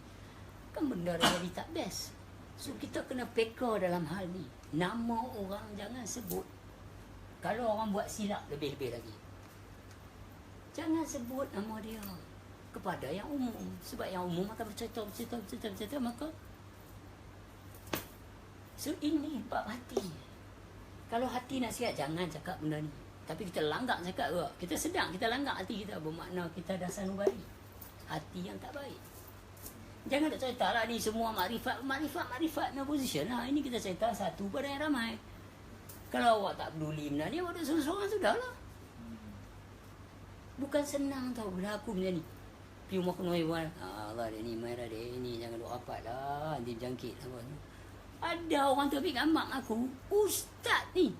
Kan benda dah jadi tak best. So kita kena peka dalam hal ni. Nama orang jangan sebut. Kalau orang buat silap lebih-lebih lagi, jangan sebut nama dia kepada yang umum. Sebab yang umum akan bercerita maka. So ini bab hati. Kalau hati nak sihat, jangan cakap benda ni. Tapi kita langgak cakap juga. Kita sedang kita langgak hati kita, bermakna kita dah sanubari hati yang tak baik. Jangan tak cerita lah ni semua makrifat punya position lah. Ini kita cerita satu pada yang ramai. Kalau awak tak peduli benda ni, awak dah seorang-seorang sudah lah. Bukan senang tau berlaku macam ni. Pergi rumah kena hewan, Allah dia ni, Maira dia ni, jangan duk rapat lah, nanti berjangkit lah. Ada orang tu ambil gambar aku, ustaz ni.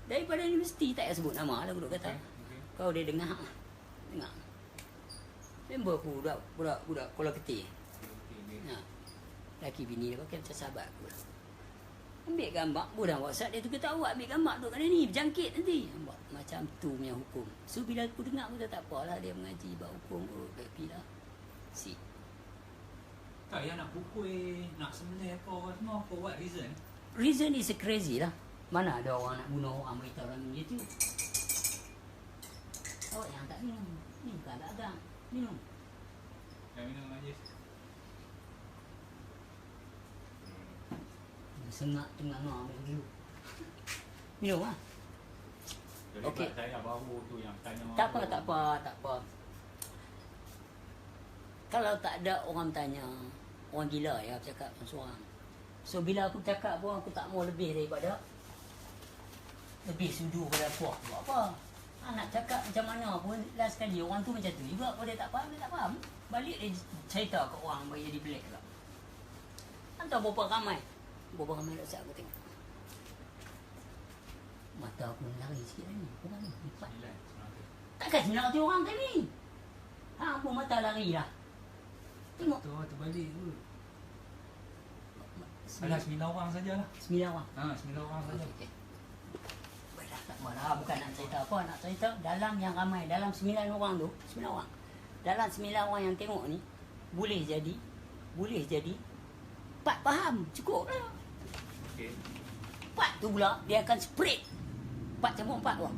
Daripada universiti, tak payah sebut nama lah aku duk kata. Okay. Kau dia dengar. Member aku budak kola ketih. Laki bini dia pakai macam sahabat aku lah. Ambil gambar, budak WhatsApp dia tu kata awak ambil gambar duk kat ni, berjangkit nanti. Macam tu punya hukum. So bila aku dengar aku tak apalah, dia mengaji bab hukum, happy lah. Si. Tak payah nak pukul, nak sembelih apa semua, for what reason? Reason is crazy lah. Mana ada orang nak bunuh orang, beritahu orang YouTube. Awak yang tak minum. Ni bukan dagang. Minum. Dah minum aja. Sengak tengah ambil dulu. Minum lah. Okey. Saya baru tu yang tanya. Tak apa. Kalau tak ada orang tanya, orang gila ya aku cakap seorang. So bila aku cakap pun aku tak mau lebih daripada lebih sudu pada puak. Buat apa? Nak cakap macam mana pun last sekali orang tu macam tu juga. Kalau dia tak faham. Balik dia cerita ke orang bagi jadi pelik lah. Entah berapa ramai tak siap aku tengok. Mata aku lari sikit ni. Berapa ni? 4. Takkan 900 orang kan ni? Pun mata lari lah. Tengok. Tu terbalik tu. Alah 9 orang sajalah. 9 orang. 9 orang saja. Okay. Baiklah, tak malah. Bukan nak cerita apa. Nak cerita dalam yang ramai. Dalam 9 orang tu. 9 orang. Dalam 9 orang yang tengok ni. Boleh jadi 4 faham. Cukup lah. Okey. 4 tu pula. Dia akan spread. 4 campur 4 orang.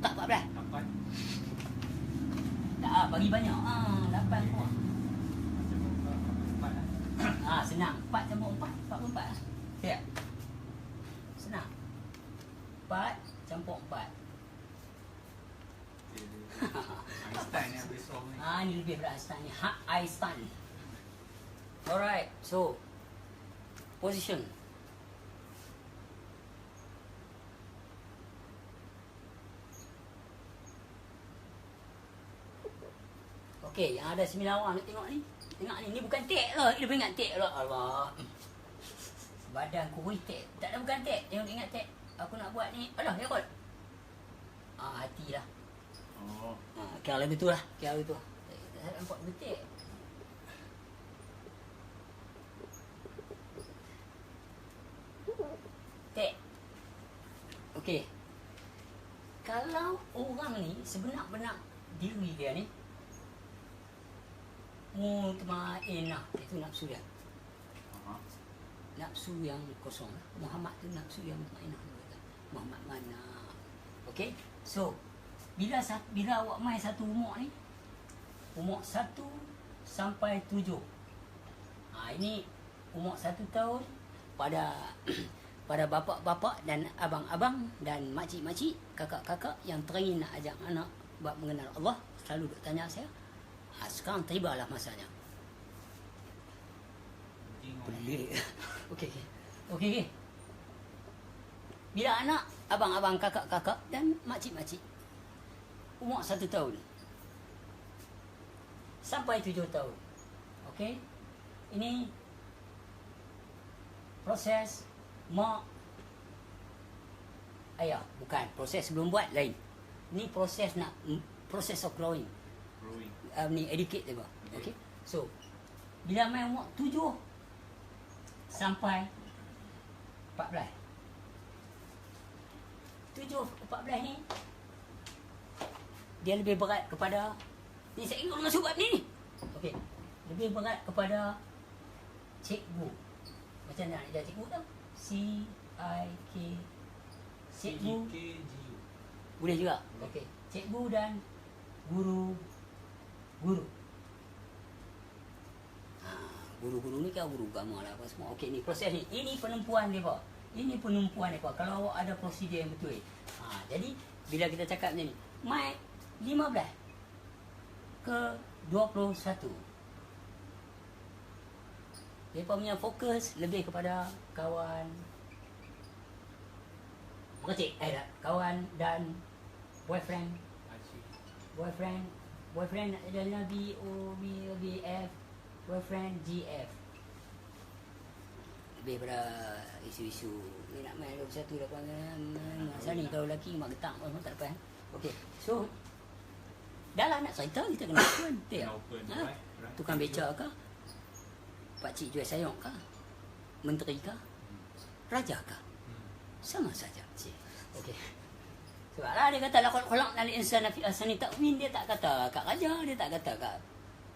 Tak 14. 8. Tak, bagi banyak. 8 orang. Senang. 4 campur 4. 4 pun 4 lah. Ya. Senang. 4 campur 4. Einstein yang besar ni. Ni lebih daripada Einstein ni. Einstein. Alright. So, position. Okey, yang ada 9 orang nak tengok ni. Tengok ni bukan tek lah. Dia ingat tek lah. Allah. Badan kurus tek. Tak ada bukan tek. Tengok ingat tek. Aku nak buat ni. Alah, ya kot. Hati lah. Oh. Kira lebih tu lah. Kira lebih tu. Tak nampak betik. Tek. Okey. Kalau orang ni sebenar-benar diri dia ni mutmainah, itu nafsu dia. Nafsu yang kosong. Muhammad tu nafsu yang mutmainah. Muhammad mana? Okey. So, bila awak main satu umur ni, umur 1 sampai 7. Ini umur 1 tahun pada pada bapa-bapa dan abang-abang dan makcik-makcik, kakak-kakak yang teringin nak ajak anak buat mengenal Allah, selalu duk tanya saya. Sekarang tibalah masanya. Pelik. Okey. Bila anak, abang-abang, kakak-kakak dan makcik-makcik umur 1 tahun sampai 7 tahun. Okey. Ini proses mak ayah, bukan proses sebelum buat lain. Ini proses of growing. Ni educate dia. Okey. So, bila main umur 7 sampai 14. 7-14 ni dia lebih berat kepada ni, saya ingat masuk bab ni. Okey. Lebih berat kepada cikgu. Macam mana dia cikgu tu? C-I-K cikgu. Boleh juga. Okey. Cikgu dan guru. Guru-guru ni kan guru agama lah apa semua. Okey, ni proses ni. Ini penumpuan dia, Pak. Ini penumpuan dia, Pak. Kalau awak ada prosedur yang betul. Jadi bila kita cakap macam ni, mai 15 ke 21. Mereka punya fokus lebih kepada kawan bercik, kawan dan boyfriend adalah BOBF, boyfriend GF. Lebih pada isu-isu ni nak main 21 dah panggil masa ni kalau lelaki mak getak pun tak dapat. Okey. So dalam nak cerita kita kena open. Tukang beca ke? Pakcik jual sayur ke? Menteri ke? Raja ke? Sama saja. Okey. Sebablah dia kata laqad khalaqnal insana fi ahsani taqwim, dia tak kata kat raja, dia tak kata kat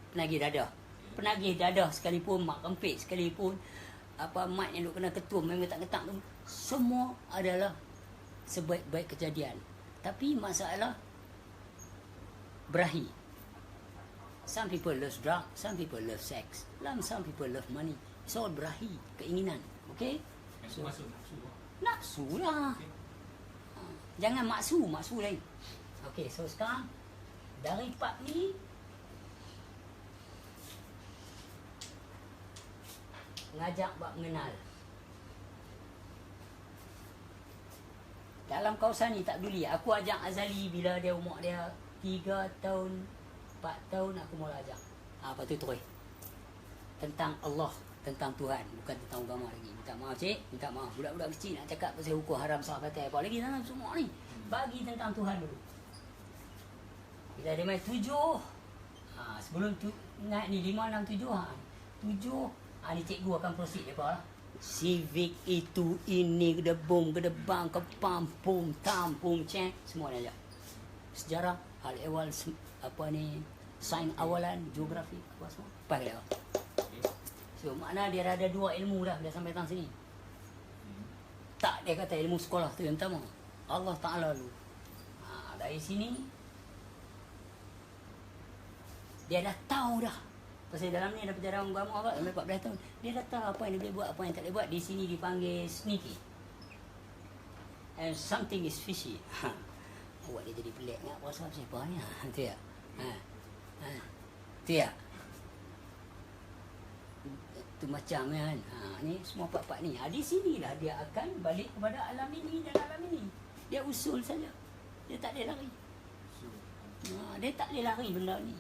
penagih dadah. Penagih dadah sekalipun, mak kempit sekalipun, apa mat yang duk kena ketum memang tak tu, semua adalah sebaik-baik kejadian. Tapi masalah berahi. Some people love drug, some people love sex, some people love money. It's all berahi, keinginan. Okay? So, nafsu lah. Jangan maksu lain. Okay, so sekarang dari part ni ngajak bab mengenal. Dalam kawasan ni tak peduli. Aku ajak Azali bila dia umur dia 3 tahun, 4 tahun aku mula ajak. Apa tu terus. Tentang Allah, tentang Tuhan, bukan tentang agama lagi. Minta maaf cik, minta maaf. Budak-budak kecil nak cakap pasal hukum haram sahabat apa lagi dalam semua ni. Bagi tentang Tuhan dulu. Bila dia main 7, sebelum tu naik ni 5, 6, 7, 7, ni cikgu akan proceed depa lah. Civic itu, ini, gedebung, gedebang, kepam, pum, tam, pum, ceng, semua dia ajak. Sejarah, hal ehwal, apa ni, sains awalan, geografi, apa semua. Pakai dia. So, makna dia ada 2 ilmu dah sampai datang sini. Tak, dia kata ilmu sekolah tu yang pertama. Allah Ta'ala dulu. Dari sini, dia dah tahu dah. Pasal dalam ni ada perjalanan agama apa, sampai 14 tahun. Dia dah tahu apa yang dia boleh buat, apa yang tak boleh buat. Di sini dipanggil sneaky. And something is fishy. Buat dia jadi pelik. Nak puasa siapa ni? Tu ya. Tu ya. Tu macam kan. Ni semua part-part ni. Di sinilah dia akan balik kepada alam ini dan alam ini. Dia usul saja. Dia tak boleh lari. Dia tak boleh lari benda ni.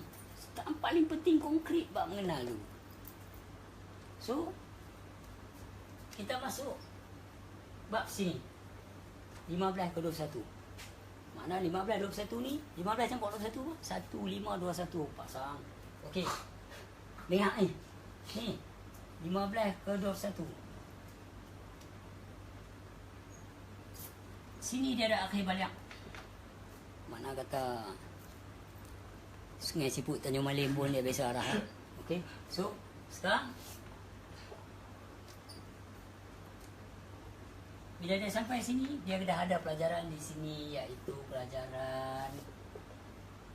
Yang paling penting konkret bab mengenal dulu. So, kita masuk bab sini. 15 ke 21. Makna 15, 21 ni, 15 campur 21 apa? 1, 5, 21. Pasang. Okey. Lihat ni. Ni. 15 ke 21. Sini dia ada akhir balik. Mana kata Sungai Siput Tanjung Malim pun dia biasa arah. Okey. So, sekarang bila dia sampai sini, dia dah ada pelajaran di sini, iaitu pelajaran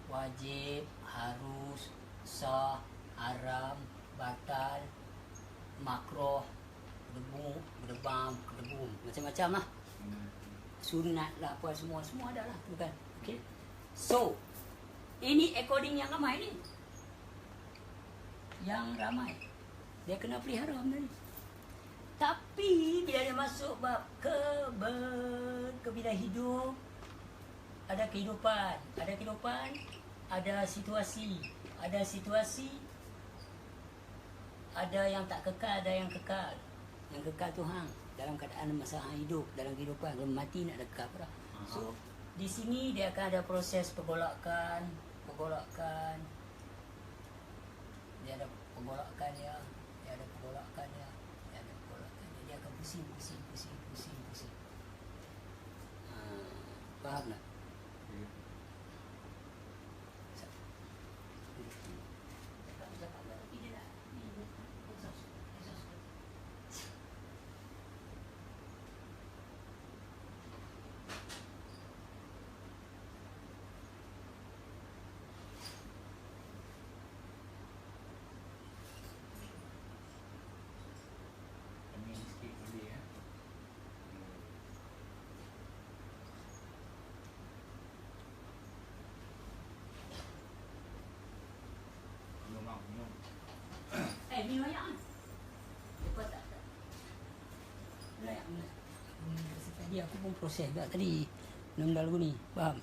wajib, harus, sah, haram, batal, makruh, gedebang, gedebung, macam-macam lah. Sunat lah, apa semua ada lah tu kan. Okey. So, ini according yang ramai ni. Yang ramai. Dia kena pelihara benda ni. Tapi bila dia masuk bab bila hidup, ada kehidupan, ada situasi, ada yang tak kekal, ada yang kekal. Yang kekal tu hang dalam keadaan masa hang hidup, dalam kehidupan, kalau mati nak ada kekal apa dah. So di sini dia akan ada proses pergolakan. Dia ada pergolakannya, dia akan pusing. Faham tak? Ni banyak kan? Lepas tak? Layak. Tadi aku pun proses juga tadi. Benda lagu ni. Faham?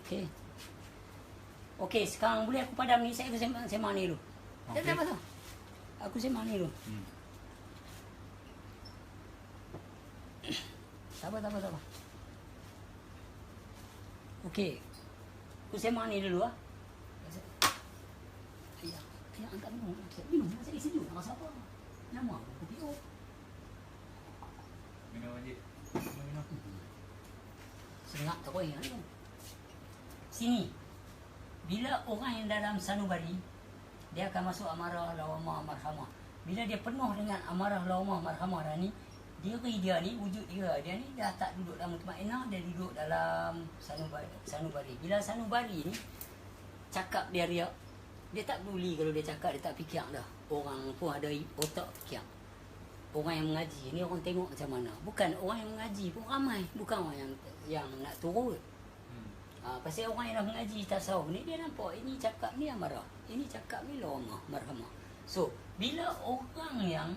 Okey. Okey, sekarang boleh aku padam ni. Saya sembang ni dulu. Okay. Tak apa. Aku sembang ni dulu. Tak apa. Okey. Aku sembang ni dulu lah. Ayah angkat minum. Saya sejuk. Tak rasa apa. Lama. Kopi o. Minum je. Sengak tak boleh. Sini. Bila orang yang dalam sanubari, dia akan masuk amarah, lawamah, marhamah. Bila dia penuh dengan amarah, lawamah, marhamah ni, diri dia ni, wujud dia ni dah tak duduk dalam mutmainah, dia duduk dalam sanubari. Bila sanubari ni, cakap dia riak. Dia tak peduli kalau dia cakap, dia tak fikir dah. Orang pun ada otak fikir. Orang yang mengaji ni orang tengok macam mana. Bukan orang yang mengaji pun ramai. Bukan orang yang nak turut. Pasal orang yang dah mengaji tasawuf ni, dia nampak ini cakap ni amarah, ini cakap ni lawamah, marhamah. So, Bila orang yang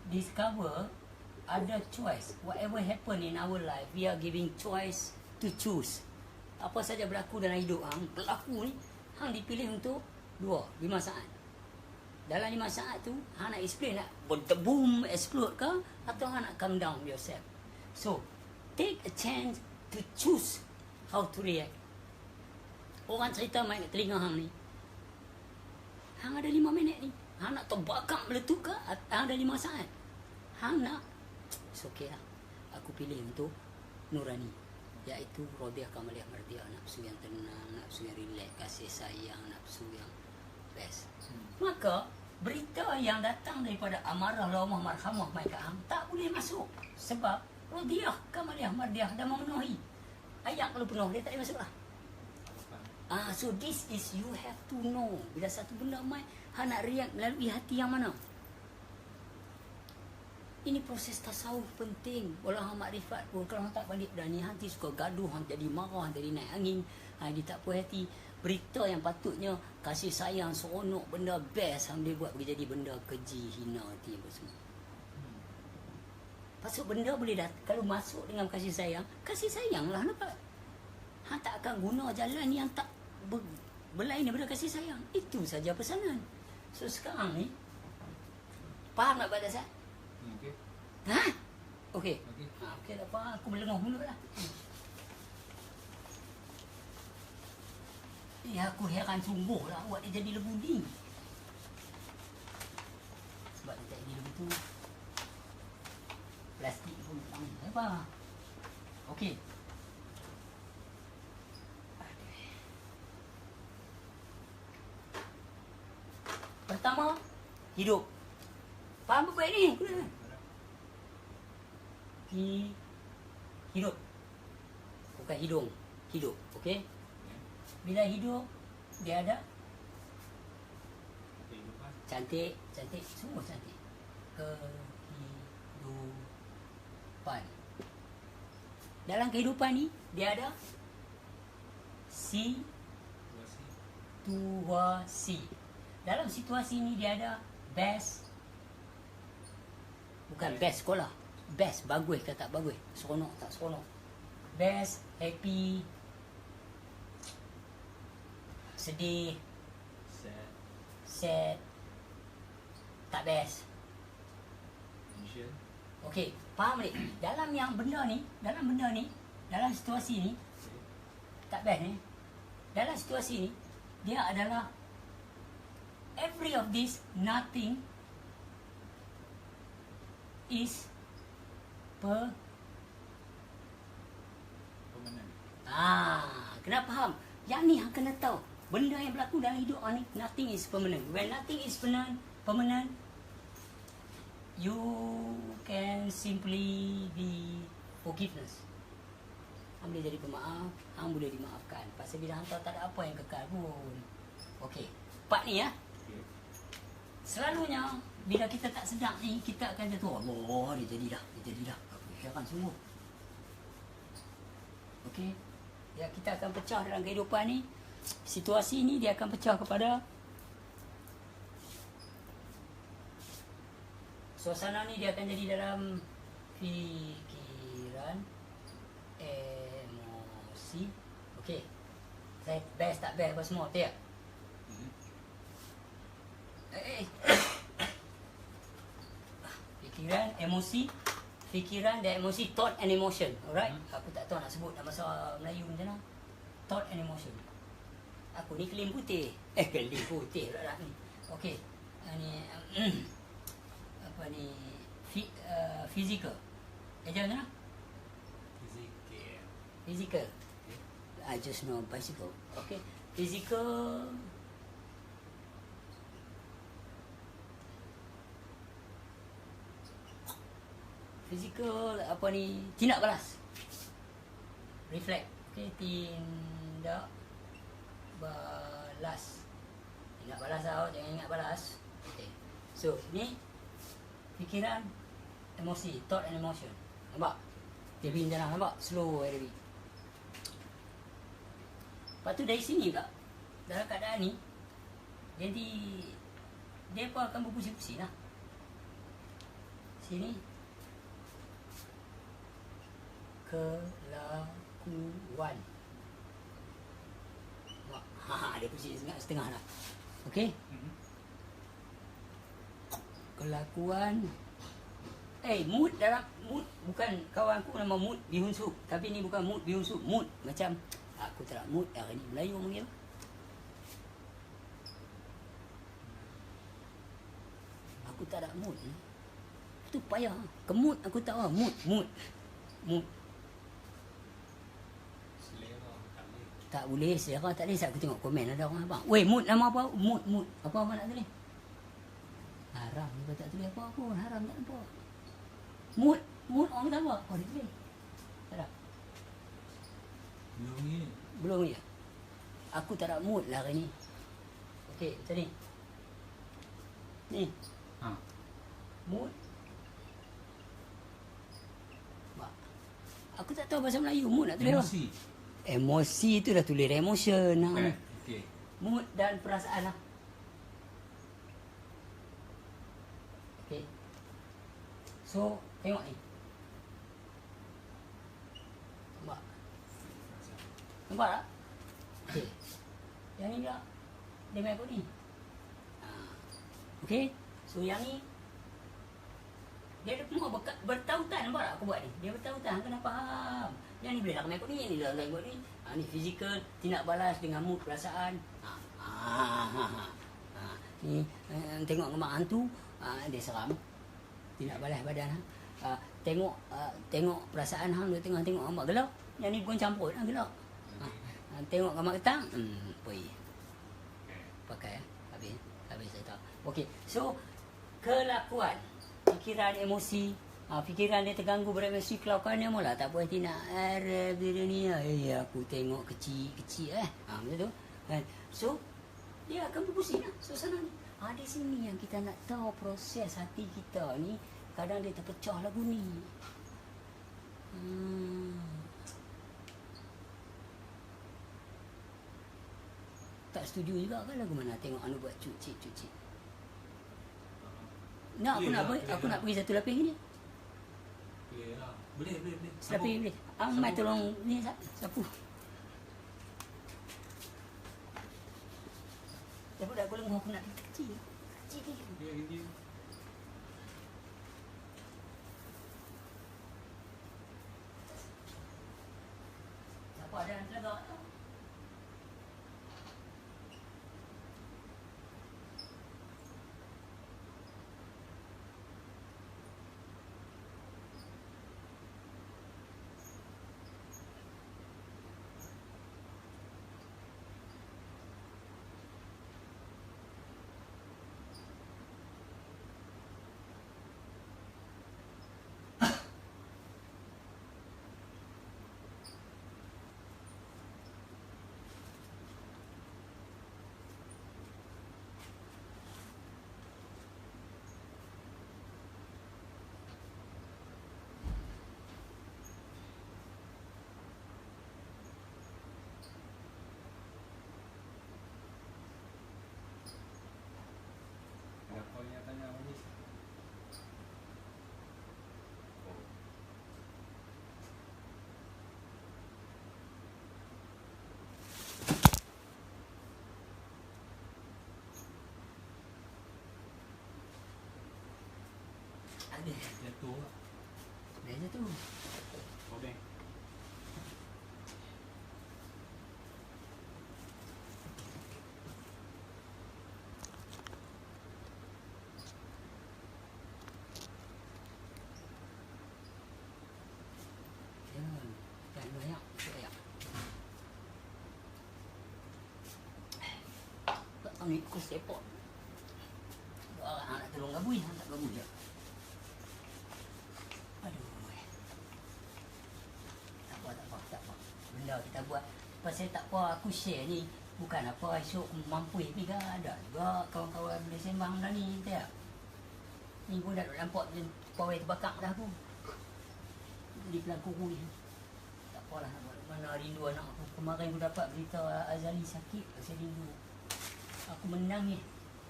discover ada choice, whatever happen in our life, we are giving choice to choose. Apa saja berlaku dalam hidup hang, berlaku ni, hang dipilih untuk 5 saat. Dalam 5 saat tu, hang nak explain nak boom, explode ke, atau hang nak calm down yourself. So, take a chance to choose how to react. Orang cerita main kat telinga hang ni, hang ada 5 minit ni, hang nak terbakar meletup ke, hang ada 5 saat. Hang nak, it's okay lah, aku pilih untuk nurani, iaitu Rodiah Kamaliyah Mardiah, nafsu yang tenang, nafsu yang relax, kasih sayang, nafsu yang best. Maka berita yang datang daripada amarah, laumah, marhamah mai kat hang tak boleh masuk, sebab Rodiah Kamaliyah Mardiah dah memenuhi. Ayat kalau penuh dia tak boleh masuk lah. So this is, you have to know, bila satu benda mai, hang nak react melalui hati yang mana. Ini proses tasawuf penting. Walau hang makrifat pun, kalau hang tak balik dah ni, hang suka gaduh, hang jadi marah, hang jadi naik angin, hang dia tak puas hati. Berita yang patutnya kasih sayang, seronok, benda best, hang boleh buat boleh jadi benda keji, hina hati apa semua. Pasal benda boleh kalau masuk dengan kasih sayang lah, nampak? Hang tak akan guna jalan yang tak berlain daripada kasih sayang. Itu saja pesanan. So sekarang ni, faham tak Pak Dasar? Okey. Ha? Okey. Okey. Okey tak apa, aku melengah mulut lah. Aku heran sungguh lah buat dia jadi lembu ni. Sebab dia tak jadi lembu tu, plastik pun tak apa. Okey. Pertama, hidup. Faham apa ni? Hidup. Bukan hidung. Hidup. Okey? Bila hidup, dia ada cantik. Semua cantik. Kehidupan. Dalam kehidupan ni, dia ada situasi. Dalam situasi ni, dia ada best. Bukan best sekolah. Best, bagus ke tak bagus. Seronok tak seronok. Best, happy, sedih, sad, tak best. Okey, faham tak? Dalam benda ni, dalam situasi ni, tak best ni. Dalam situasi ni, dia adalah every of this, nothing is permanent. Kena faham. Yang ni hang kena tahu. Benda yang berlaku dalam hidup ni, nothing is permanent. When nothing is permanent, you can simply be forgiveness. Hang boleh jadi pemaaf, hang boleh dimaafkan. Pasal bila hang tahu tak ada apa yang kekal pun. Okey, part ni ya. Selalunya bila kita tak sedar ni, kita akan jatuh, Allah, dia jadi dah. Heran sungguh. Okey. Ya, kita akan pecah dalam kehidupan ni. Situasi ni dia akan pecah kepada suasana ni, dia akan jadi dalam fikiran, emosi. Okey. Saya best tak best apa semua, tak? Fikiran dan emosi, thought and emotion. Alright? Aku tak tahu nak sebut dalam bahasa Melayu macam mana. Thought and emotion. Aku ni kelim putih. Kelim putih pula ni. Okey. Ni apa ni? Physical. Macam mana? Physical. I just know bicycle. Okay. Physical. Fizikal apa ni, tindak balas, reflect. Okay, tindak balas tau, jangan ingat balas. Okay, so ni fikiran, emosi, thought and emotion. Nampak? Dia bin jalan, nampak? Slow dia bin. Lepas tu dari sini pula, dalam keadaan ni, jadi dia pun akan berpusing-pusing lah. Sini. Kelakuan. Dia pusing setengah lah. Okey? Kelakuan. Mood dalam mood bukan kawan aku nama mood bihun sup, tapi ni bukan mood bihun sup, mood macam aku tak nak mood hari ni. Melayu panggil. Aku tak ada mood. Itu payah. Kemut aku tak tahu mood. Selera tak boleh. Tak boleh, selera tak boleh. Aku tengok komen ada orang abang. Weh, mood nama apa? Mood. Apa abang nak tulis? Haram ni kau tak tulis apa pun. Haram tak nampak. Mood orang kata apa? Oh, dia tulis. Tak ada. Belum ni. Belum ya. Aku tak ada mood lah hari ni. Okey, macam ni. Ni. Ha. Mood. Mak. Aku tak tahu bahasa Melayu. Mood nak tulis apa? Emosi. Emosi tu dah tulis emotion. Okey. Mood dan perasaan lah. Okey. So, tengok ni. Nampak tak? Okey. Yang ni pula. Dia main aku ni. Okey. So, yang ni. Dia ada semua bertautan. Nampak tak aku buat ni? Dia bertautan. Kena faham. Yang ni boleh nak main aku ni. Yang ni dah lain buat ni. Ni fizikal. Tindak balas dengan mood, perasaan. Ni tengok mak hantu. Dia seram. Tindak balas badan. Tengok perasaan hang. Dia tengok mak gelap. Yang ni bukan campur. Gelap. Tengok mak ketang. Pergi. Pakai. Habis saya tahu. Okey. So, kelakuan. Fikiran, emosi. Fikiran dia terganggu beremosi. Kelakuan dia mula tak puas hati nak Arab dia ni. Aku tengok kecil. Macam tu. So, dia akan berpusing lah suasana ni. Di sini yang kita nak tahu proses hati kita ni. Kadang dia terpecah lagu ni. Tak setuju juga kan lagu mana tengok anu buat cucik. Nak aku nak pergi satu lapis ni. Boleh. Lapis boleh. Mai tolong ni sapu. Tapi dah aku lengah aku nak kecil. Dia. Siapa ada yang telegak tu? Apa yang tanya ni? Ada. Jatuh lah. Dah jatuh. Obeng. Dan banyak. Tak ni aku sepot. Orang nak tolong gabui, tak gabui je. Aduh. Tak apa. Benda kita buat. Pasal tak apa aku share ni. Bukan apa esok mampu tapi kan ada juga kawan-kawan boleh sembang dah ni. Tak? Ni pun dah nampak pawai terbakar dah pun. Jadi pelangku ni. Tak apalah nak buat. Mana rindu anak aku. Kemarin aku dapat berita Azali sakit. Pasal rindu. Aku menangis.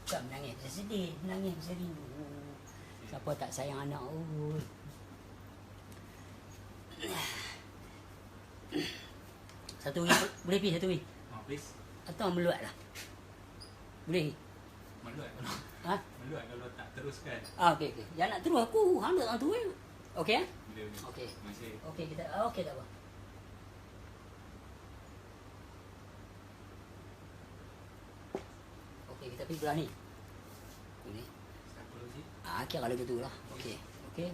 Bukan menangis, dia sedih. Menangis, dia rindu. Siapa tak sayang anak? Oh. Satu wih, boleh pergi satu wih? Please. Atau meluat lah? Boleh? Meluat kalau Ha? meluat kalau tak teruskan. Okey, okey. Jangan nak terus aku handuk orang tu eh. Okey eh? Boleh, boleh. Okey. Masih. Okey kita okey tak apa. Okey kita pergi belah ni. Ni. Psikologi. Kira kalau gitu lah. Okey. Okey.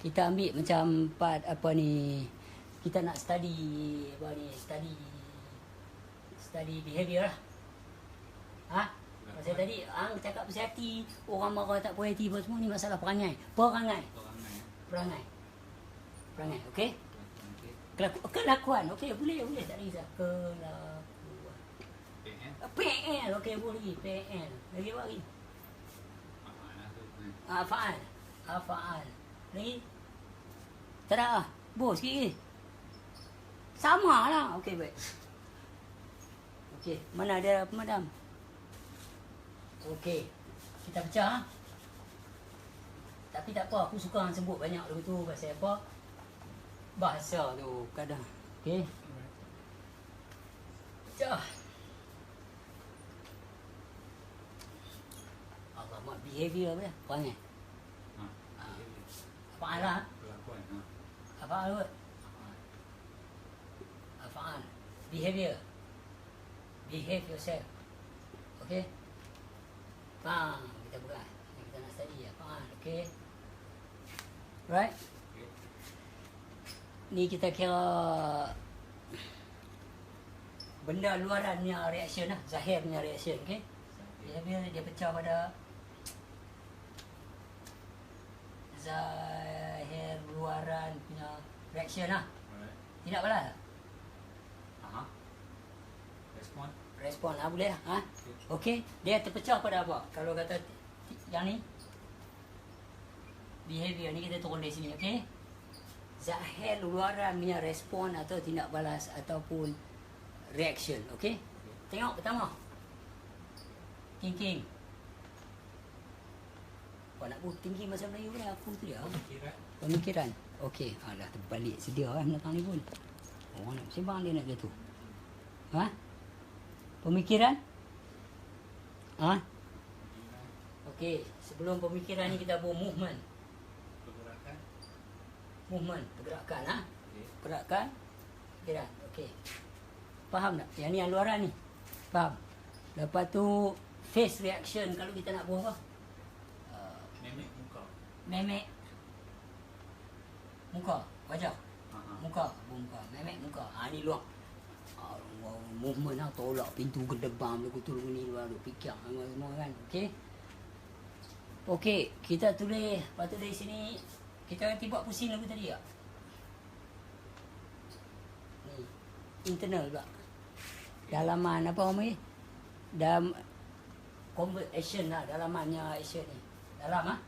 Kita ambil macam part apa ni. Kita nak study apa ni? Study behavior lah. Ha? Pasal tadi hang cakap pasal hati, orang marah tak puas hati apa semua ni masalah perangai. Perangai. Perangai. Perangai. Okey? Okey. Kelakuan. Okey, boleh tak risau. Kelakuan. PL. Okey, boleh. PL. Lagi apa lagi? Faal. Faal. Lagi? Tak ada lah. Bos sikit lagi. Sama lah. Okey, baik. Okey, mana ada pemadam? Okey. Kita pecah. Ha? Tapi tak apa, aku suka orang sebut banyak dulu tu pasal apa? Bahasa tu kadang. Okey. Pecah. Alamak, behavior apa dia? Perangai. Faal lah. Kelakuan. Faal kot. Faal. Behavior. Behave yourself. Okay? Kita buka. Kita nak study ya. Okay? Right? Ni kita kira benda luaran punya reaction lah. Zahir punya reaction. Okay? Dia pecah pada zahir luaran punya reaction lah. Tidak balas? Respon lah boleh lah. Ha? Okey. Dia terpecah pada apa? Kalau kata yang ni behavior ni kita turun dari sini. Okey. Zahir luaran punya respon atau tindak balas ataupun reaction. Okey. Tengok pertama. Thinking. Kau nak buat thinking bahasa Melayu ni aku tu dia. Pemikiran. Okey. Alah terbalik sedia kan datang ni pun. Orang nak sembang dia nak gitu. Ha? Pemikiran? Ha? Okey, sebelum pemikiran ni kita buat movement. Pergerakan. Movement, pergerakan ha? Okey. Pergerakan. Pemikiran. Okey. Faham tak? Yang ni yang luaran ni. Faham? Lepas tu face reaction kalau kita nak buat apa? Memek muka. Memek muka, wajah. Ha. Muka, memek muka. Ni luar. Movement lah, tolak pintu gedebam lagu tu lagu ni luar fikir semua kan. Okey. Okey, kita tulis. Lepas tu dari sini kita nanti buat pusing lagu tadi tak? Ni internal pula. Dalaman apa nama ni? Dalam convert action lah, dalamannya action ni. Dalam ah.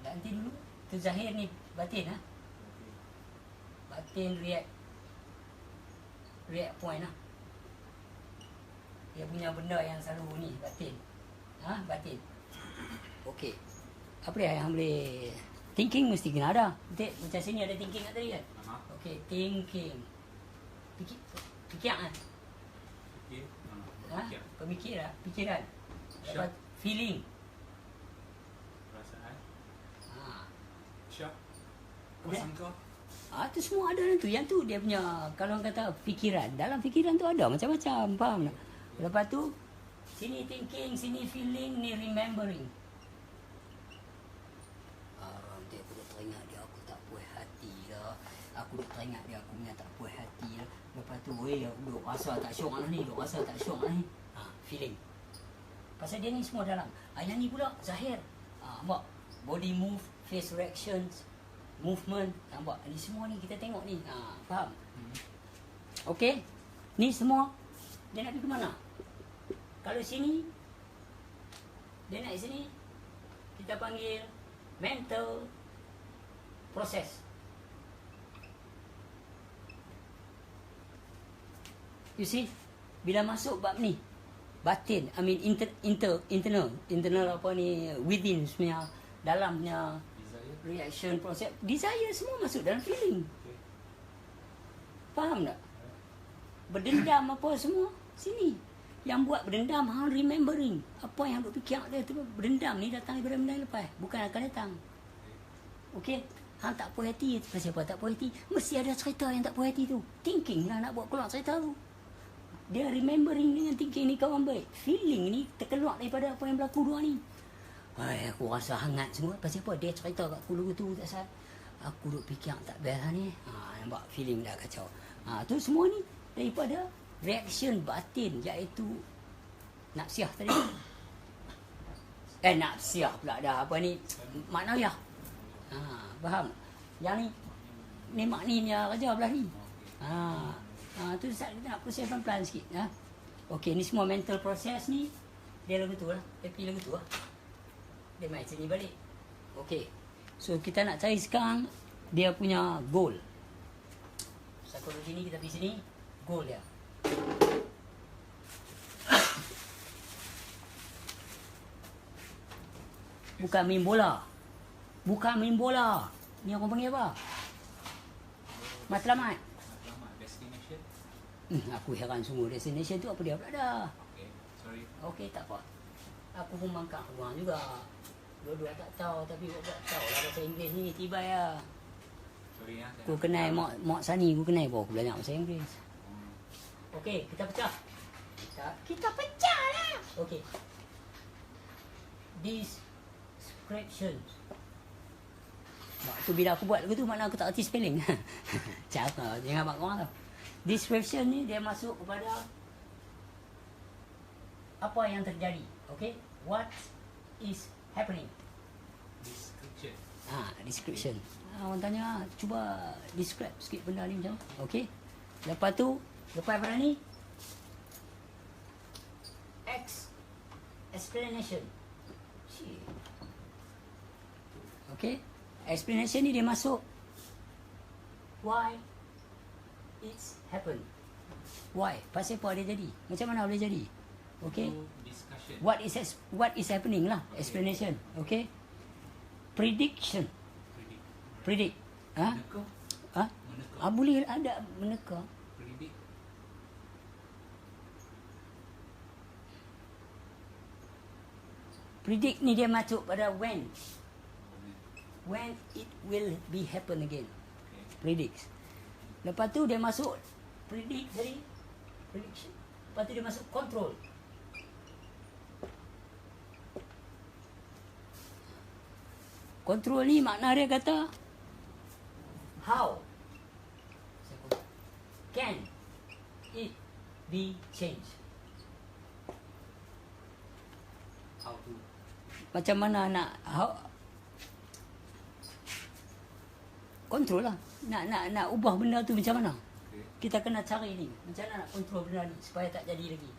Nanti dulu tu zahir ni batin ah. Batin react point lah. Dia punya benda yang selalu ni batin. Ha, batin. Okey. Apa dia yang boleh thinking mesti kena ada. Betul? Macam sini ada thinking kat tadi kan? Okey, thinking. Fikiran. Ha? Pemikiran, fikiran. Lepas feeling. Perasaan. Ha. Syak. Prasangka. Tu semua ada dalam tu. Yang tu dia punya, kalau orang kata fikiran, dalam fikiran tu ada macam-macam, faham tak? Lepas tu sini thinking, sini feeling, ni remembering. Dia aku dah teringat dia aku tak puas hati lah. Aku dah teringat dia aku punya tak puas hati lah. Lepas tu duk rasa tak syok lah ni, duk rasa tak syok lah ni. Feeling. Pasal dia ni semua dalam. Yang ni pula zahir. Nampak? Body move, face reactions, movement. Nampak? Ni semua ni kita tengok ni. Faham? Okey? Ni semua dia nak pergi ke mana? Kalau sini dia nak sini, kita panggil mental process. You see? Bila masuk bab ni, batin, I mean internal apa ni, within sebenarnya, dalamnya Desire. reaction, proses, desire semua masuk dalam feeling. Okay. Faham tak? Berdendam apa semua sini. Yang buat berdendam hang remembering. Apa yang duk fikir dia tu, berdendam ni datang daripada benda yang lepas, bukan akan datang. Okey, hang tak puas hati, pasal apa tak puas hati? Mesti ada cerita yang tak puas hati tu. Thinking lah nak buat keluar cerita tu. Dia remembering dengan thinking ni kawan baik. Feeling ni terkeluar daripada apa yang berlaku dua ni. Hai, aku rasa hangat semua. Pasal apa? Dia cerita kat aku tu tak sat. Aku duk fikir tak best lah ni. Nampak feeling dah kacau. Tu semua ni daripada reaction batin, iaitu nafsiah tadi. Nafsiah pula dah. Apa ni? Maknawiyah. Faham? Yang ni makninya kerja belah ni. Tu kita nak proses pelan-pelan sikit. Okey, ni semua mental process ni. Dia lagu tu lah. Happy lagu tu lah. Dia main sini balik. Okey. So kita nak cari sekarang dia punya goal. Psikologi ni kita pergi sini. Goal dia. Bukan main bola. Bukan main bola. Ni orang panggil apa? Matlamat. Matlamat. Destination. Aku heran semua destination tu apa dia pula dah. Okay. Sorry. Okey, tak apa. Aku pun mangkak orang juga. Dua-dua tak tahu, tapi buat tahu lah bahasa Inggeris ni tiba ya. Sorry ya. Aku kenal mak Sani, aku kenal pun aku belajar bahasa Inggeris. Okey, kita pecah. Kita pecah lah. Okey. Description. Tu bila aku buat lagu tu makna aku tak erti spelling. Cara jangan abang orang tau. Description ni dia masuk kepada apa yang terjadi. Okey? What is happening? Description. Description. Orang tanya, cuba describe sikit benda ni macam. Okey? Lepas tu, lepas pada ni explanation. Okey? Explanation ni dia masuk why it's happen. Why? Pasal apa dia jadi? Macam mana boleh jadi? Okey? Discussion. What is happening lah. Okay. Explanation. Okey? Prediction. Predict. Meneka. Meneka. Boleh ada meneka. Predict. Predict ni dia masuk pada when it will be happen again. Okay. Predicts. Lepas tu dia masuk predict dari prediction. Lepas tu dia masuk control. Control ni makna dia kata how can it be changed. How to. Macam mana nak kontrol lah. Nak ubah benda tu macam mana? Okay. Kita kena cari ni. Macam mana nak kontrol benda ni supaya tak jadi lagi.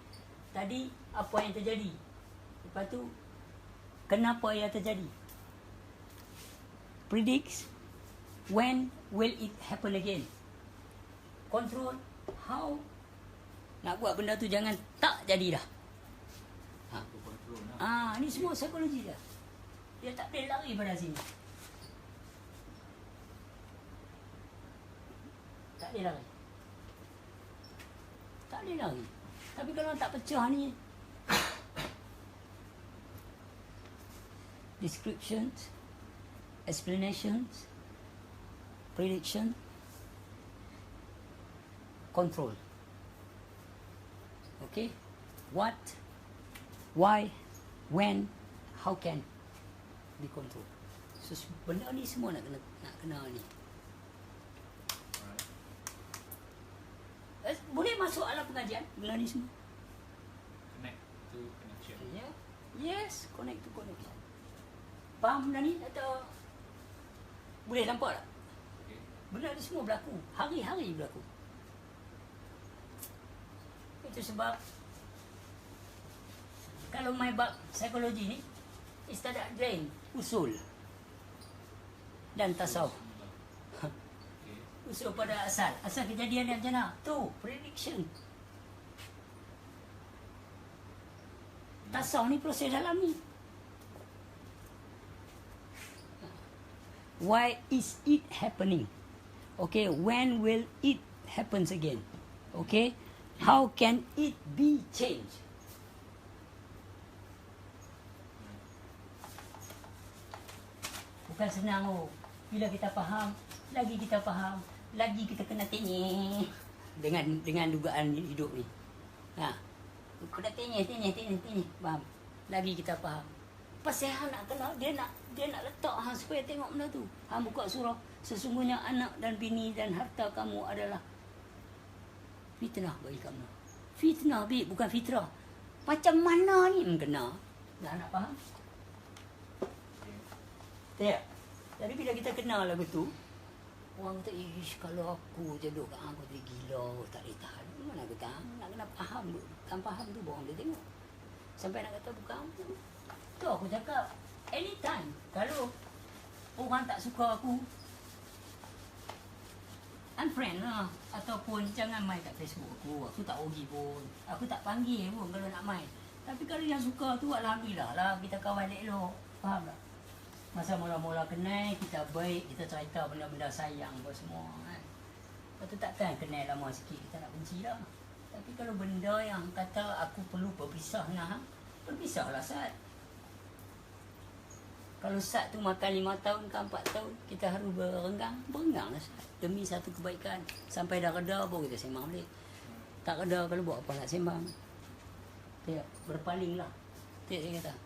Tadi apa yang terjadi? Lepas tu kenapa ia terjadi? Predicts when will it happen again. Control how nak buat benda tu jangan tak jadi dah. To control lah. Ni semua psikologi dia. Dia tak boleh lari pada sini. Tak boleh lari. Tak boleh lari. Tapi kalau tak pecah ni, descriptions, explanations, prediction, control. Okay? What, why, when, how can be controlled. So benda ni semua nak kena ni. Alright. Boleh masuk alam pengajian benda ni semua. Connect to connection. Yeah. Yes, connect to connection. Faham benda ni atau boleh nampak tak? Okay. Benda ni semua berlaku. Hari-hari berlaku. Itu sebab kalau main bab psikologi ni, istiadat lain, usul dan tasawuf. Okay. Usul pada asal. Asal kejadian yang macam mana? Tu, prediction. Tasawuf ni proses dalam ni. Why is it happening? Okay, when will it happens again? Okay, how can it be changed? Bukan senang oh. Bila kita faham, lagi kita faham, lagi kita kena tengok dengan dugaan hidup ni. Ha. Kena tengok. Faham? Lagi kita faham. Pasal hang nak kena dia nak letak hang supaya tengok benda tu. Hang buka surah, sesungguhnya anak dan bini dan harta kamu adalah fitnah bagi kamu. Fitnah bukan fitrah. Macam mana ni kena? Dah nak faham? Tak. Jadi bila kita kenal lagu tu, orang kata, ish, kalau aku je duduk kat hang, aku jadi gila, tak boleh tahan. Mana aku tahan? Nak kena faham tu. Kan faham tu, orang dia tengok. Sampai nak kata bukan. Tu aku cakap, anytime, kalau orang tak suka aku, unfriend lah. Ataupun jangan main kat Facebook aku. Aku tak rugi pun. Aku tak panggil pun kalau nak main. Tapi kalau yang suka tu, alhamdulillah lah. Kita kawan elok. Faham tak? Masa mula-mula kenal, kita baik, kita cerita benda-benda sayang apa semua kan. Lepas tu takkan kenal lama sikit, kita nak benci lah. Tapi kalau benda yang kata aku perlu berpisah dengan hang, berpisahlah Sat. Kalau Sat tu makan 5 tahun ke 4 tahun, kita harus berenggang lah Sat. Demi satu kebaikan. Sampai dah reda pun kita sembang balik. Tak reda kalau buat apa nak sembang. Dia berpaling lah. Dia kata.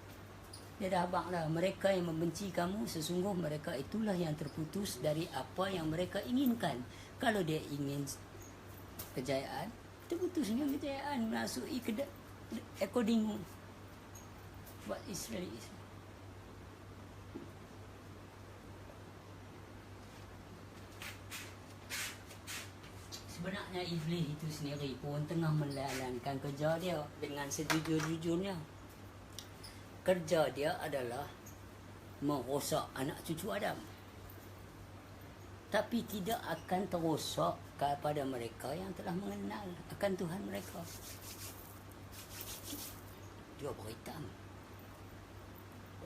Dia dah abang dah. Mereka yang membenci kamu, sesungguh mereka itulah yang terputus dari apa yang mereka inginkan. Kalau dia ingin kejayaan, terputus dengan kejayaan. Masuk according what is really is. Sebenarnya iblis itu sendiri pun tengah menjalankan kerja dia dengan sejujur-jujurnya. Kerja dia adalah merosak anak cucu Adam. Tapi tidak akan terosak kepada mereka yang telah mengenal akan Tuhan mereka. Dia berhitam.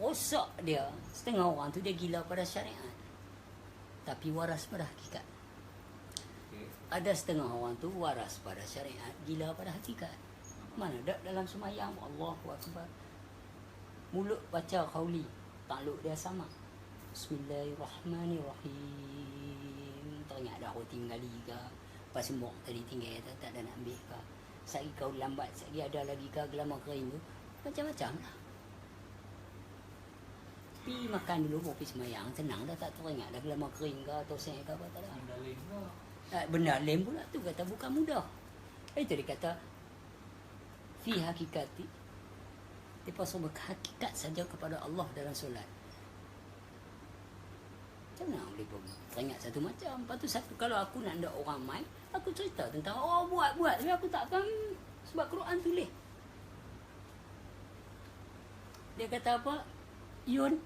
Rosak dia. Setengah orang tu dia gila pada syariat. Tapi waras pada hakikat. Ada setengah orang tu waras pada syariat, gila pada hakikat. Mana dak dalam semayang Allahu Akbar. Mulut baca qauli, takluk dia sama. Bismillahirrahmanirrahim. Teringat dah aku tinggali ke? Pas sembok tadi tinggal tak ada nak ambil ke? Sagi kau lambat, sagi ada lagi ke gelama kering tu? Macam-macam lah. Pi makan dulu, pergi semayang, senang dah tak teringat dah gelama kering ke atau seng ke apa tak ada. Benda lem pula tu kata bukan mudah. Itu dia kata fi hakikati. Dia pasal berhakikat saja kepada Allah dalam solat. Macam mana boleh teringat satu macam. Lepas tu satu, kalau aku nak ada orang main, aku cerita tentang buat. Tapi aku tak akan sebab Quran tulis. Dia kata apa? Yun,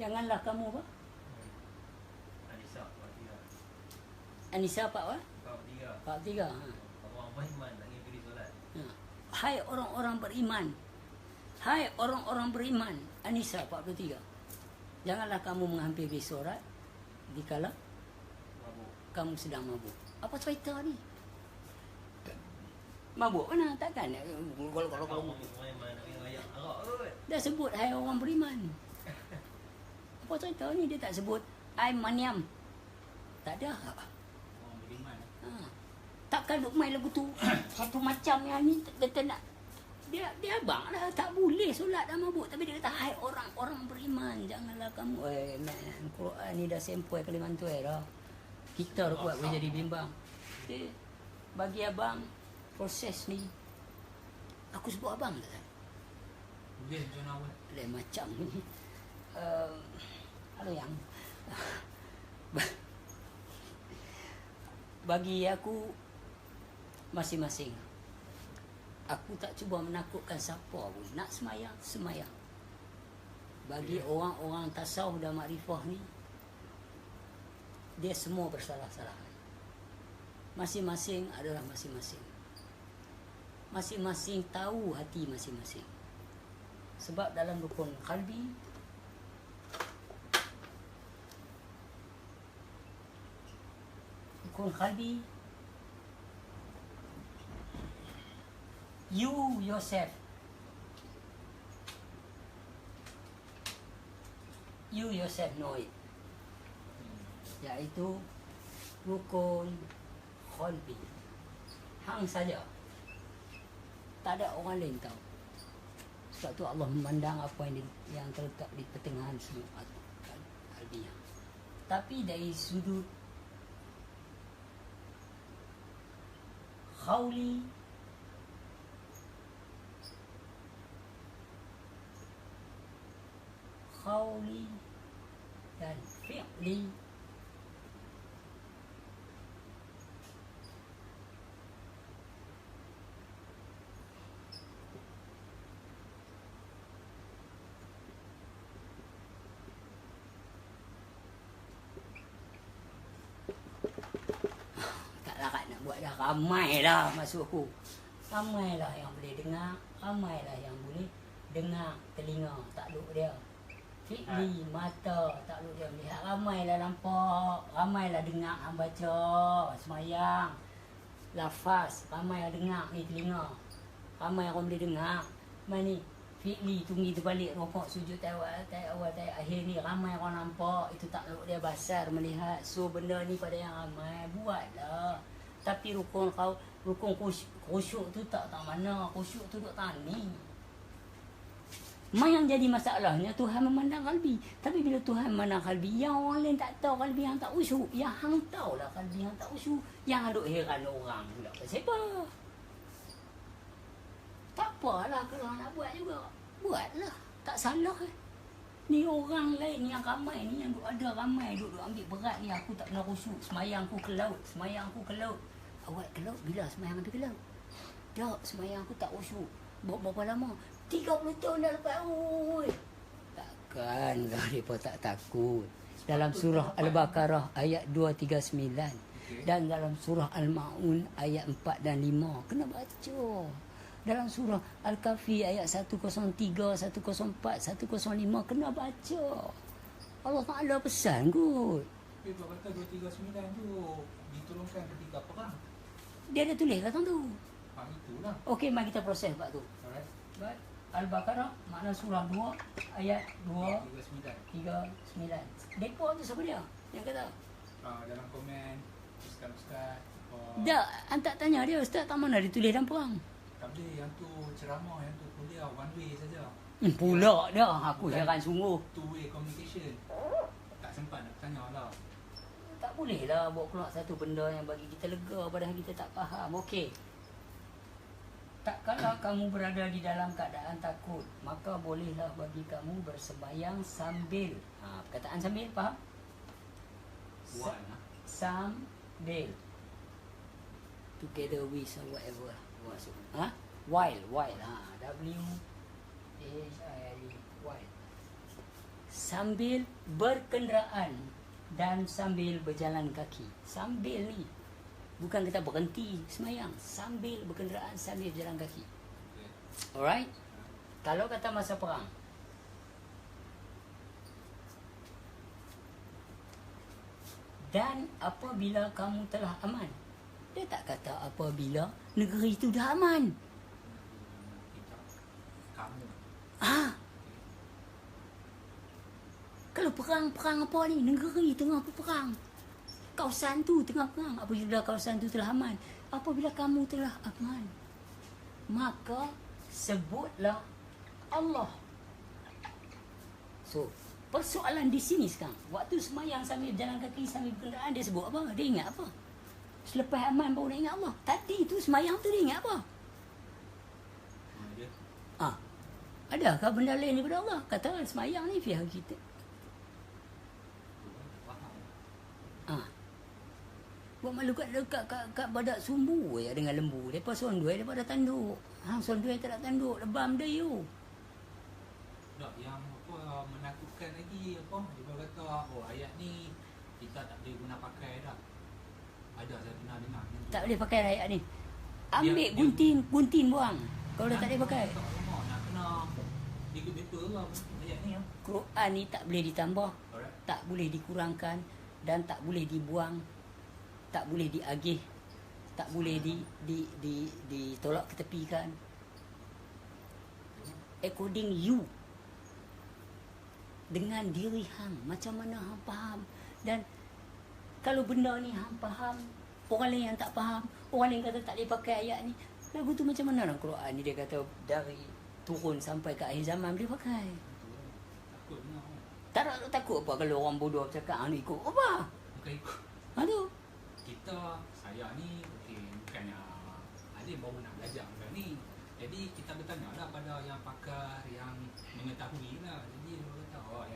janganlah kamu apa? Anisa Pak apa? Pak 3. Orang beriman tak ingin pergi solat. Hai orang-orang beriman. Hai orang-orang beriman. Anisa 43. Janganlah kamu menghampiri solat dikala kamu sedang mabuk. Apa cerita ni? Mabuk mana? Takkan kalau dah sebut hai orang beriman. Apa cerita ni? Dia tak sebut hai maniam. Tak ada. Orang beriman. Takkan duk main lagu tu satu macam yang ni kata nak dia abang dah tak boleh solat dah mabuk, tapi dia kata hai orang beriman janganlah kamu man, Quran ni dah sempoi Kalimantan dah. Kita dah kuat boleh jadi bimbang. Okay. Bagi abang proses ni aku sebut abang tak? Boleh macam awal. Lain macam ni. Halo yang bagi aku masing-masing. Aku tak cuba menakutkan siapa pun. Nak semayang. Bagi orang-orang tasawuf dan makrifah ni, dia semua bersalah-salah. Masing-masing adalah masing-masing. Masing-masing tahu hati masing-masing. Sebab dalam rukun qalbi you yourself know it, iaitu rukun qalbi. Hang saja, tak ada orang lain tahu. Sebab tu Allah memandang apa yang terletak di pertengahan semua qalbi. Tapi dari sudut khawli dan fi'li, tak larat nak buat dah. Ramailah masuk aku. Ramailah yang boleh dengar, ramailah yang boleh dengar telinga, tak duk dia. Fi'li, mata, tak duk dia melihat. Ramailah nampak, ramailah dengar hang baca semayang. Lafaz, ramai yang dengar ni telinga. Ramai orang boleh dengar. Mana fi'li, tunggi terbalik, rokok, sujud, tak awal, tak akhir ni. Ramai orang nampak, itu tak duk dia basar melihat. So benda ni pada yang ramai, buatlah. Tapi rukun khusyuk tu tak mana. Khusyuk tu duk tani. Yang jadi masalahnya Tuhan memandang qalbi. Tapi bila Tuhan memandang qalbi, yang orang lain tak tahu qalbi yang tak khusyuk, yang hang tahulah qalbi yang tak khusyuk, yang duk heran orang pula. Sebab tak apalah kalau nak buat juga. Buatlah, tak salah. Ni orang lain yang ramai ni, yang duk ada ramai duk ambil berat ni. Aku tak pernah khusyuk, semayang aku ke laut. Awak ke laut bila semayang tu ke laut? Tak, semayang aku tak khusyuk. Berapa lama? 30 tahun dah lepas. Oi. Takkan mereka tak takut. Dalam surah Al-Baqarah ayat 239 dan dalam surah Al-Maun ayat 4 dan 5 kena baca. Dalam surah Al-Kahfi ayat 103, 104, 105 kena baca. Allah Taala pesan kot. Tapi buat kata 239 tu diturunkan ketika perang. Dia ada tulis kat tu. Itulah. Okey, mari kita proses bab tu. Alright. Baik. Al-Baqarah makna surah 2 ayat 239. 39. Depa tu siapa dia? Yang kata? Dalam komen ustaz-ustaz Tak, antak tanya dia, ustaz tak mana ditulis dalam perang. tak boleh, yang tu ceramah, yang tu kuliah one way saja. Pula dah, aku heran sungguh. Two way communication. Tak sempat nak tanya lah. Tak boleh lah buat keluar satu benda yang bagi kita lega padahal kita tak faham. Okey. Tak kala kamu berada di dalam keadaan takut, maka bolehlah bagi kamu bersembayang sambil. Perkataan sambil, faham? Sambil. Together with or whatever. While. W-H-I-L-E. While. Sambil berkenderaan dan sambil berjalan kaki. Sambil ni bukan kita berhenti semayang, sambil berkenderaan, sambil berjalan kaki. Alright? Kalau kata masa perang, dan apabila kamu telah aman. Dia tak kata apabila negeri itu dah aman. Kamu. Kalau perang apa ni? Negeri tengah perang. Kawasan tu tengah perang. Apabila kawasan tu telah aman, apabila kamu telah aman, maka sebutlah Allah. So, persoalan di sini sekarang, waktu semayang sambil berjalan kaki, sambil berkenderaan, dia sebut apa? Dia ingat apa? Selepas aman baru dia ingat Allah. Tadi tu semayang tu dia ingat apa? Adakah benda lain daripada Allah? Kata semayang ni pihak kita. Buat malu kat badak sumbu ya dengan lembu. Depa sondoi daripada tanduk. Sondoi tak ada tanduk, lebam dia you. Tak, yang apa menakutkan lagi apa? Dia kata ayat ni kita tak boleh guna pakai dah. Ada saya pernah dengar. Tak boleh pakai ayat ni. Ambil gunting buang. Kalau dah tak boleh pakai. Nak kena Betul lah ayat ni. Quran ni tak boleh ditambah, Alright. tak boleh dikurangkan dan tak boleh dibuang, tak boleh diagih, tak boleh ditolak ketepikan. According you, dengan diri hang, macam mana hang faham. Dan kalau benda ni hang faham, orang lain yang tak faham, orang lain kata tak boleh pakai ayat ni, lagu tu macam mana dalam Quran ni dia kata dari turun sampai ke akhir zaman boleh pakai. Takut benar. Tak nak takut apa kalau orang bodoh cakap hang ni ikut apa? Bukan ikut. Aduh. Saya ni bukannya alim baru nak belajar benda ni. Jadi kita bertanya lah pada yang pakar yang mengetahui lah. Jadi dia kata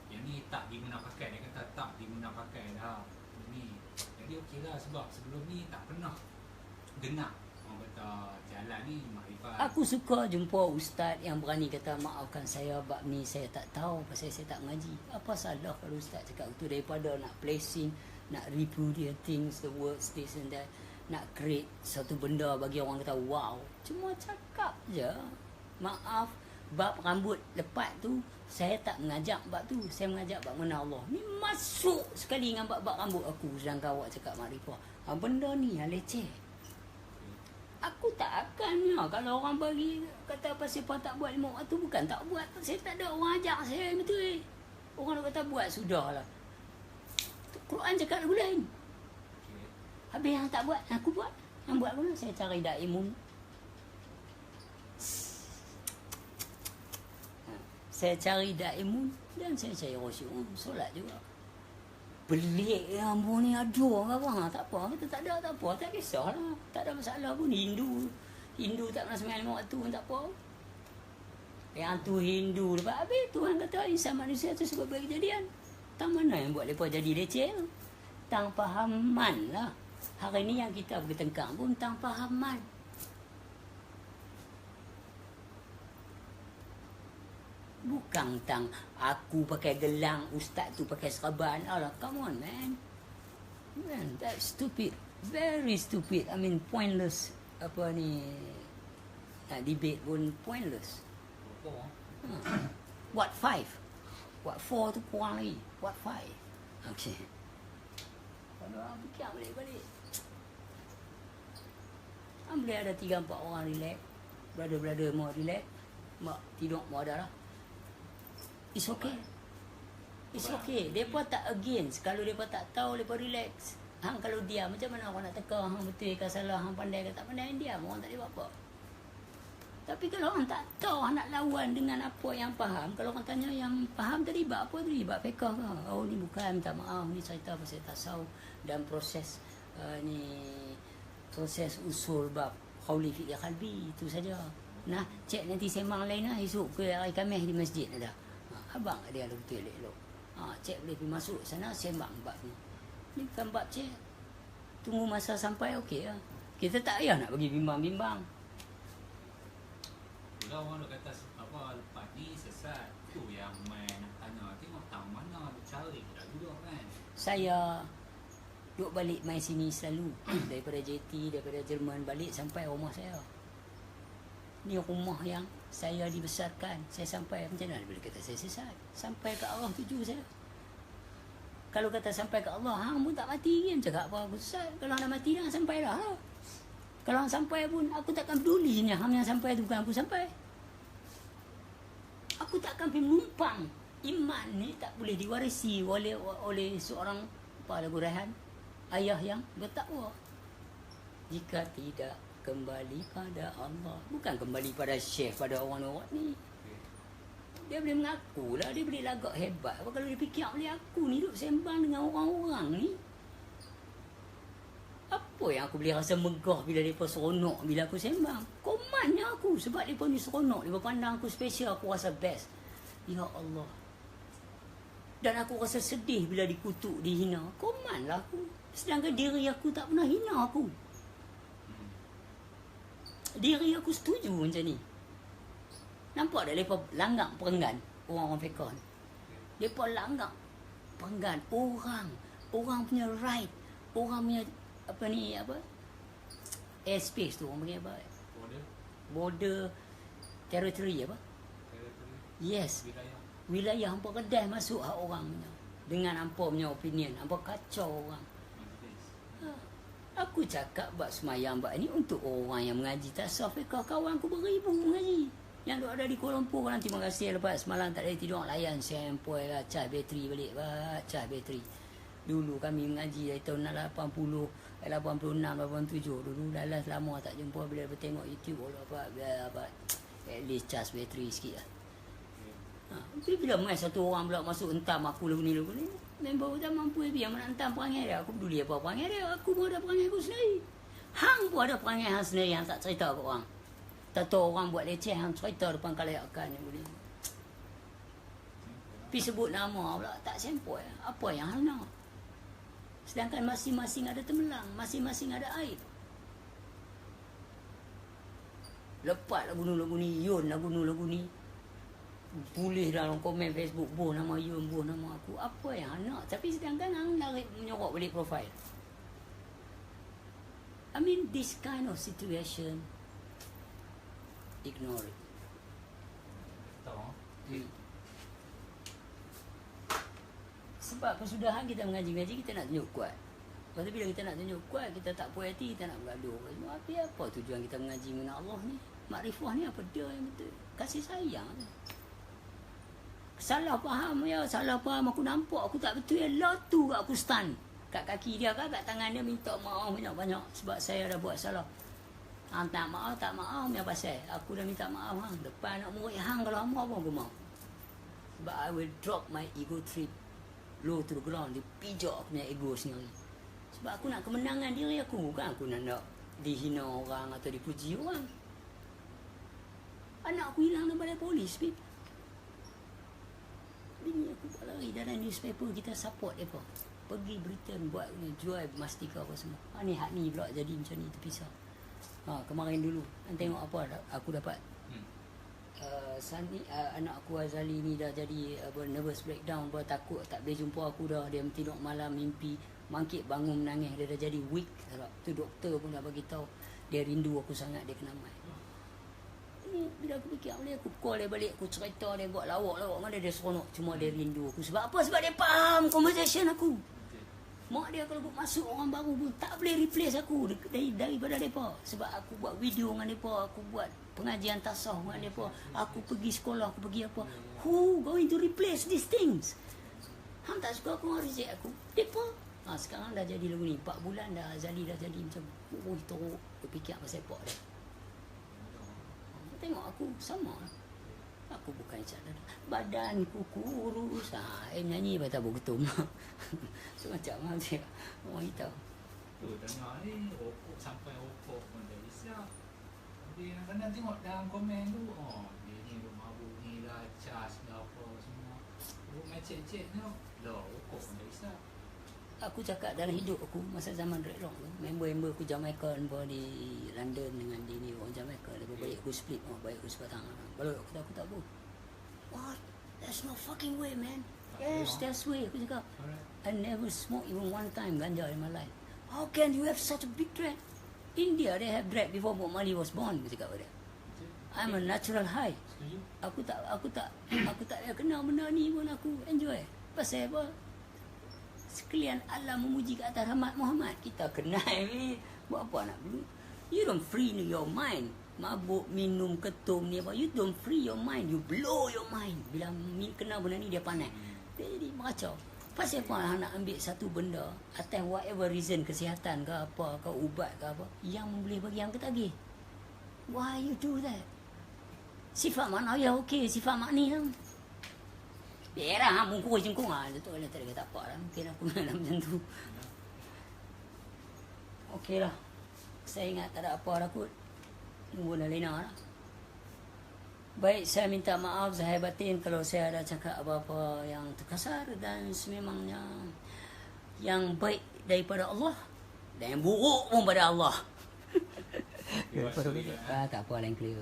yang ni tak diguna pakai. Dia kata tak diguna pakai dah ni. Jadi okey lah sebab sebelum ni tak pernah dengar orang kata jalan ni makrifat. Aku suka jumpa ustaz yang berani kata maafkan saya bab ni saya tak tahu pasal saya tak mengaji. Apa salah kalau ustaz cakap itu daripada nak placing, nak reproduce things, the words, this and that, nak create satu benda bagi orang kata wow. Cuma cakap je. Maaf, bab rambut lepat tu saya tak mengajak bab tu. Saya mengajak bab mana Allah. Ni masuk sekali dengan bab rambut aku sedangkan awak cakap makrifah. Benda ni yang leceh. Aku tak akan ya. Kalau orang bagi kata pasal apa tak buat 5 waktu, bukan tak buat. Saya tak ada orang ajak saya betul. Orang nak kata buat sudahlah. Quran cakap lagu lain. Habis yang tak buat, aku buat. Yang buat pun saya cari daimun. Saya cari daimun dan saya cari rosyun. Solat juga. Pelik yang ni aduh ke apa? Tak apa. Kita tak ada, tak apa. Tak kisahlah. Tak ada masalah pun. Hindu tak pernah sembahyang 5 waktu pun tak apa. Yang tu Hindu lepas habis Tuhan kata insan manusia tu sebab berkejadian. Tang mana yang buat mereka jadi leceh? Tang fahaman lah. Hari ni yang kita bertengkar pun tang fahaman. Bukan tang aku pakai gelang, ustaz tu pakai serban. Alah, come on man. Man, that's stupid. Very stupid. I mean, pointless. Apa ni, nak debate pun pointless. What 5? What 4 tu kurang lagi. What 5? Okay. Kalau orang fikir balik-balik. Boleh ada 3-4 orang relax. Brother-brother mau relax. Mak tidur mau ada lah. It's okay. It's okay. Mereka tak against. Kalau mereka tak tahu, mereka relax. Hang kalau diam, macam mana orang nak teka hang betul ke salah, hang pandai ke tak pandai, diam. Orang tak boleh buat apa. Tapi kalau orang tak tahu, hang nak lawan dengan apa yang faham. Kalau orang tanya yang faham tadi, bab apa tadi? Bab fiqh ke? Oh, ni bukan, minta maaf. Ni cerita pasal tasawuf dan proses proses usul bab qauli fiqh qalbi. Itu saja. Nah, cek nanti sembang lain lah. Esok ke hari Khamis di masjid ada. Abang dia ada betul elok. Cik boleh pergi masuk sana sembang bab ni. Ni bukan bab cik. Tunggu masa sampai okey lah. Kita tak payah nak bagi bimbang-bimbang. Kalau orang nak kata apa lepas ni sesat, tu yang main nak tanya tengok tahu mana cari dah dulu kan. Saya duk balik main sini selalu daripada JT, daripada Jerman balik sampai rumah saya. Ni rumah yang saya dibesarkan. Saya sampai macam mana boleh kata saya sesat? Sampai ke arah tuju saya. Kalau kata sampai ke Allah, hang pun tak mati kan cakap apa aku sesat. Kalau hang dah mati dah sampai dah. Kalau hang sampai pun aku takkan pedulinya hang yang sampai tu bukan aku sampai. Aku takkan pergi menumpang. Iman ni tak boleh diwarisi oleh seorang apa lagu Rehan, ayah yang bertakwa. Jika tidak kembali pada Allah, bukan kembali pada syekh, pada orang-orang ni. Dia boleh mengaku lah, dia boleh lagak hebat. Apa kalau dia fikir boleh aku ni duduk sembang dengan orang-orang ni? Apa yang aku boleh rasa megah bila mereka seronok bila aku sembang? Komannya aku sebab mereka ni seronok. Mereka pandang aku special, aku rasa best. Ya Allah. Dan aku rasa sedih bila dikutuk, dihina. Komanlah aku. Sedangkan diri aku tak pernah hina aku. Diri aku setuju macam ni. Nampak tak mereka langgar perenggan orang-orang fiqh ni? Mereka langgar perenggan orang punya right, orang punya apa ni, apa airspace tu orang panggil apa? Border territory apa? Yes. wilayah. Wilayah hampa kedai masuk hak orang punya. Dengan hampa punya opinion. Hampa kacau orang. Aku cakap buat semayang buat ni untuk orang yang mengaji tasawuf. Kawan aku beribu mengaji. Yang duk ada di Kuala Lumpur nanti terima kasih lepas semalam tak ada tidur layan sempoi lah cas bateri balik cas bateri. Dulu kami mengaji dari tahun 80, 86, 87 dulu dah lama tak jumpa bila bertengok YouTube apa at least cas bateri sikit lah. Bila mai satu orang pula masuk hentam aku lagu ni member tak mampu biar mana hentam perangai dia. Aku peduli apa perangai dia. Aku pun ada perangai aku sendiri. Hang pun ada perangai hang sendiri yang tak cerita ke orang. Tak tahu orang buat leceh hang cerita depan kalayakan yang boleh. Tapi sebut nama pula tak sempoi. Apa yang hang nak? Sedangkan masing-masing ada temelang, masing-masing ada aib. Lepas lagu ni, Yun lagu ni. Boleh dalam komen Facebook, boh nama Yun, boh nama aku. Apa yang hang nak? Tapi sedangkan hang narik menyorok balik profil. I mean this kind of situation, ignore it. Sebab kesudahan kita mengaji-ngaji, kita nak tunjuk kuat. Lepas tu bila kita nak tunjuk kuat, kita tak puas hati, kita nak bergaduh. Tapi apa tujuan kita mengaji mengenai Allah ni? Makrifah ni apa dia yang betul? Kasih sayang. Salah faham ya, salah faham aku nampak aku tak betul ya. Lotu kat aku stun. Kat kaki dia kan, kat tangan dia minta maaf banyak-banyak sebab saya dah buat salah. Hang tak maaf punya pasal. Aku dah minta maaf hang. Depan nak murid hang kalau hang apa aku mau. Sebab I will drop my ego trip low to the ground. Dia pijak aku punya ego sendiri. Sebab aku nak kemenangan diri aku. Bukan aku nak dihina orang atau dipuji orang. Anak aku hilang dalam balai polis. Bini aku buat lari dalam newspaper. Kita support mereka. Pergi Britain buat jual mastika apa semua. Ni hak ni pula jadi macam ni terpisah. Kemarin dulu tengok apa aku dapat anak aku Azali ni dah jadi nervous breakdown, takut tak boleh jumpa aku dah. Dia tidur malam mimpi mangkit bangun menangis, dia dah jadi weak. Tu doktor pun dah bagi tahu dia rindu aku sangat, dia kena mai. Ini bila aku fikir boleh aku call dia balik, aku cerita dia buat lawak mana dia seronok, cuma dia rindu aku. Sebab apa? Sebab dia faham conversation aku. Mak dia kalau masuk orang baru pun tak boleh replace aku daripada mereka. Sebab aku buat video dengan mereka, aku buat pengajian tasawuf dengan mereka, aku pergi sekolah, aku pergi apa. Who going to replace these things? Hang tak suka aku, orang reject aku. Mereka sekarang dah jadi lagu ni 4 bulan dah. Azali dah jadi macam teruk. Dia fikir pasal sepak dia. Tengok aku sama. Aku bukan cadar. Badanku kurus. Nyanyi pada tabu ketum. So macam mana dia orang hitam. Tu dengar ni rokok sampai rokok pun dah isap. Dia kadang tengok dalam komen tu, dia ni duk mabuk ni lah, cas lah apa semua. Rokok macet-cet tu, rokok pun dah isap. Aku cakap dalam hidup aku masa zaman dreadlock tu, member-member aku Jamaica di London dengan di ni orang Jamaica, dia baik aku split, baik aku sebatang. Kalau aku tak boleh. What? There's no fucking way, man. Yes, there's way. Aku cakap, I never smoked even one time ganja in my life. How can you have such a big dread? India, they have dread before Bob Marley was born. Aku cakap pada dia. I'm a natural high. Aku tak kenal benda ni pun aku enjoy. Pasal apa? Sekalian Allah memuji ke atas rahmat Muhammad. Kita kenal ni. Buat apa nak beli? You don't free your mind. Mabuk, minum, ketum ni apa. You don't free your mind. You blow your mind. Bila kenal benda ni dia panas. Jadi meracau. Pasal apa nak ambil satu benda atas whatever reason, kesihatan ke apa, ke ubat ke apa, yang boleh bagi yang ketagih. Why you do that? Sifat makna ya okey, sifat makni lah. Biarlah mungkul jengkung tu tak ada kata apa lah. Mungkin aku nak macam tu. Okey lah. Saya ingat tak ada apa lah kot. Nunggu dah lena lah. Baik, saya minta maaf zahir batin kalau saya ada cakap apa-apa yang terkasar dan sememangnya yang baik daripada Allah dan yang buruk pun pada Allah. Tak apa, lain clear.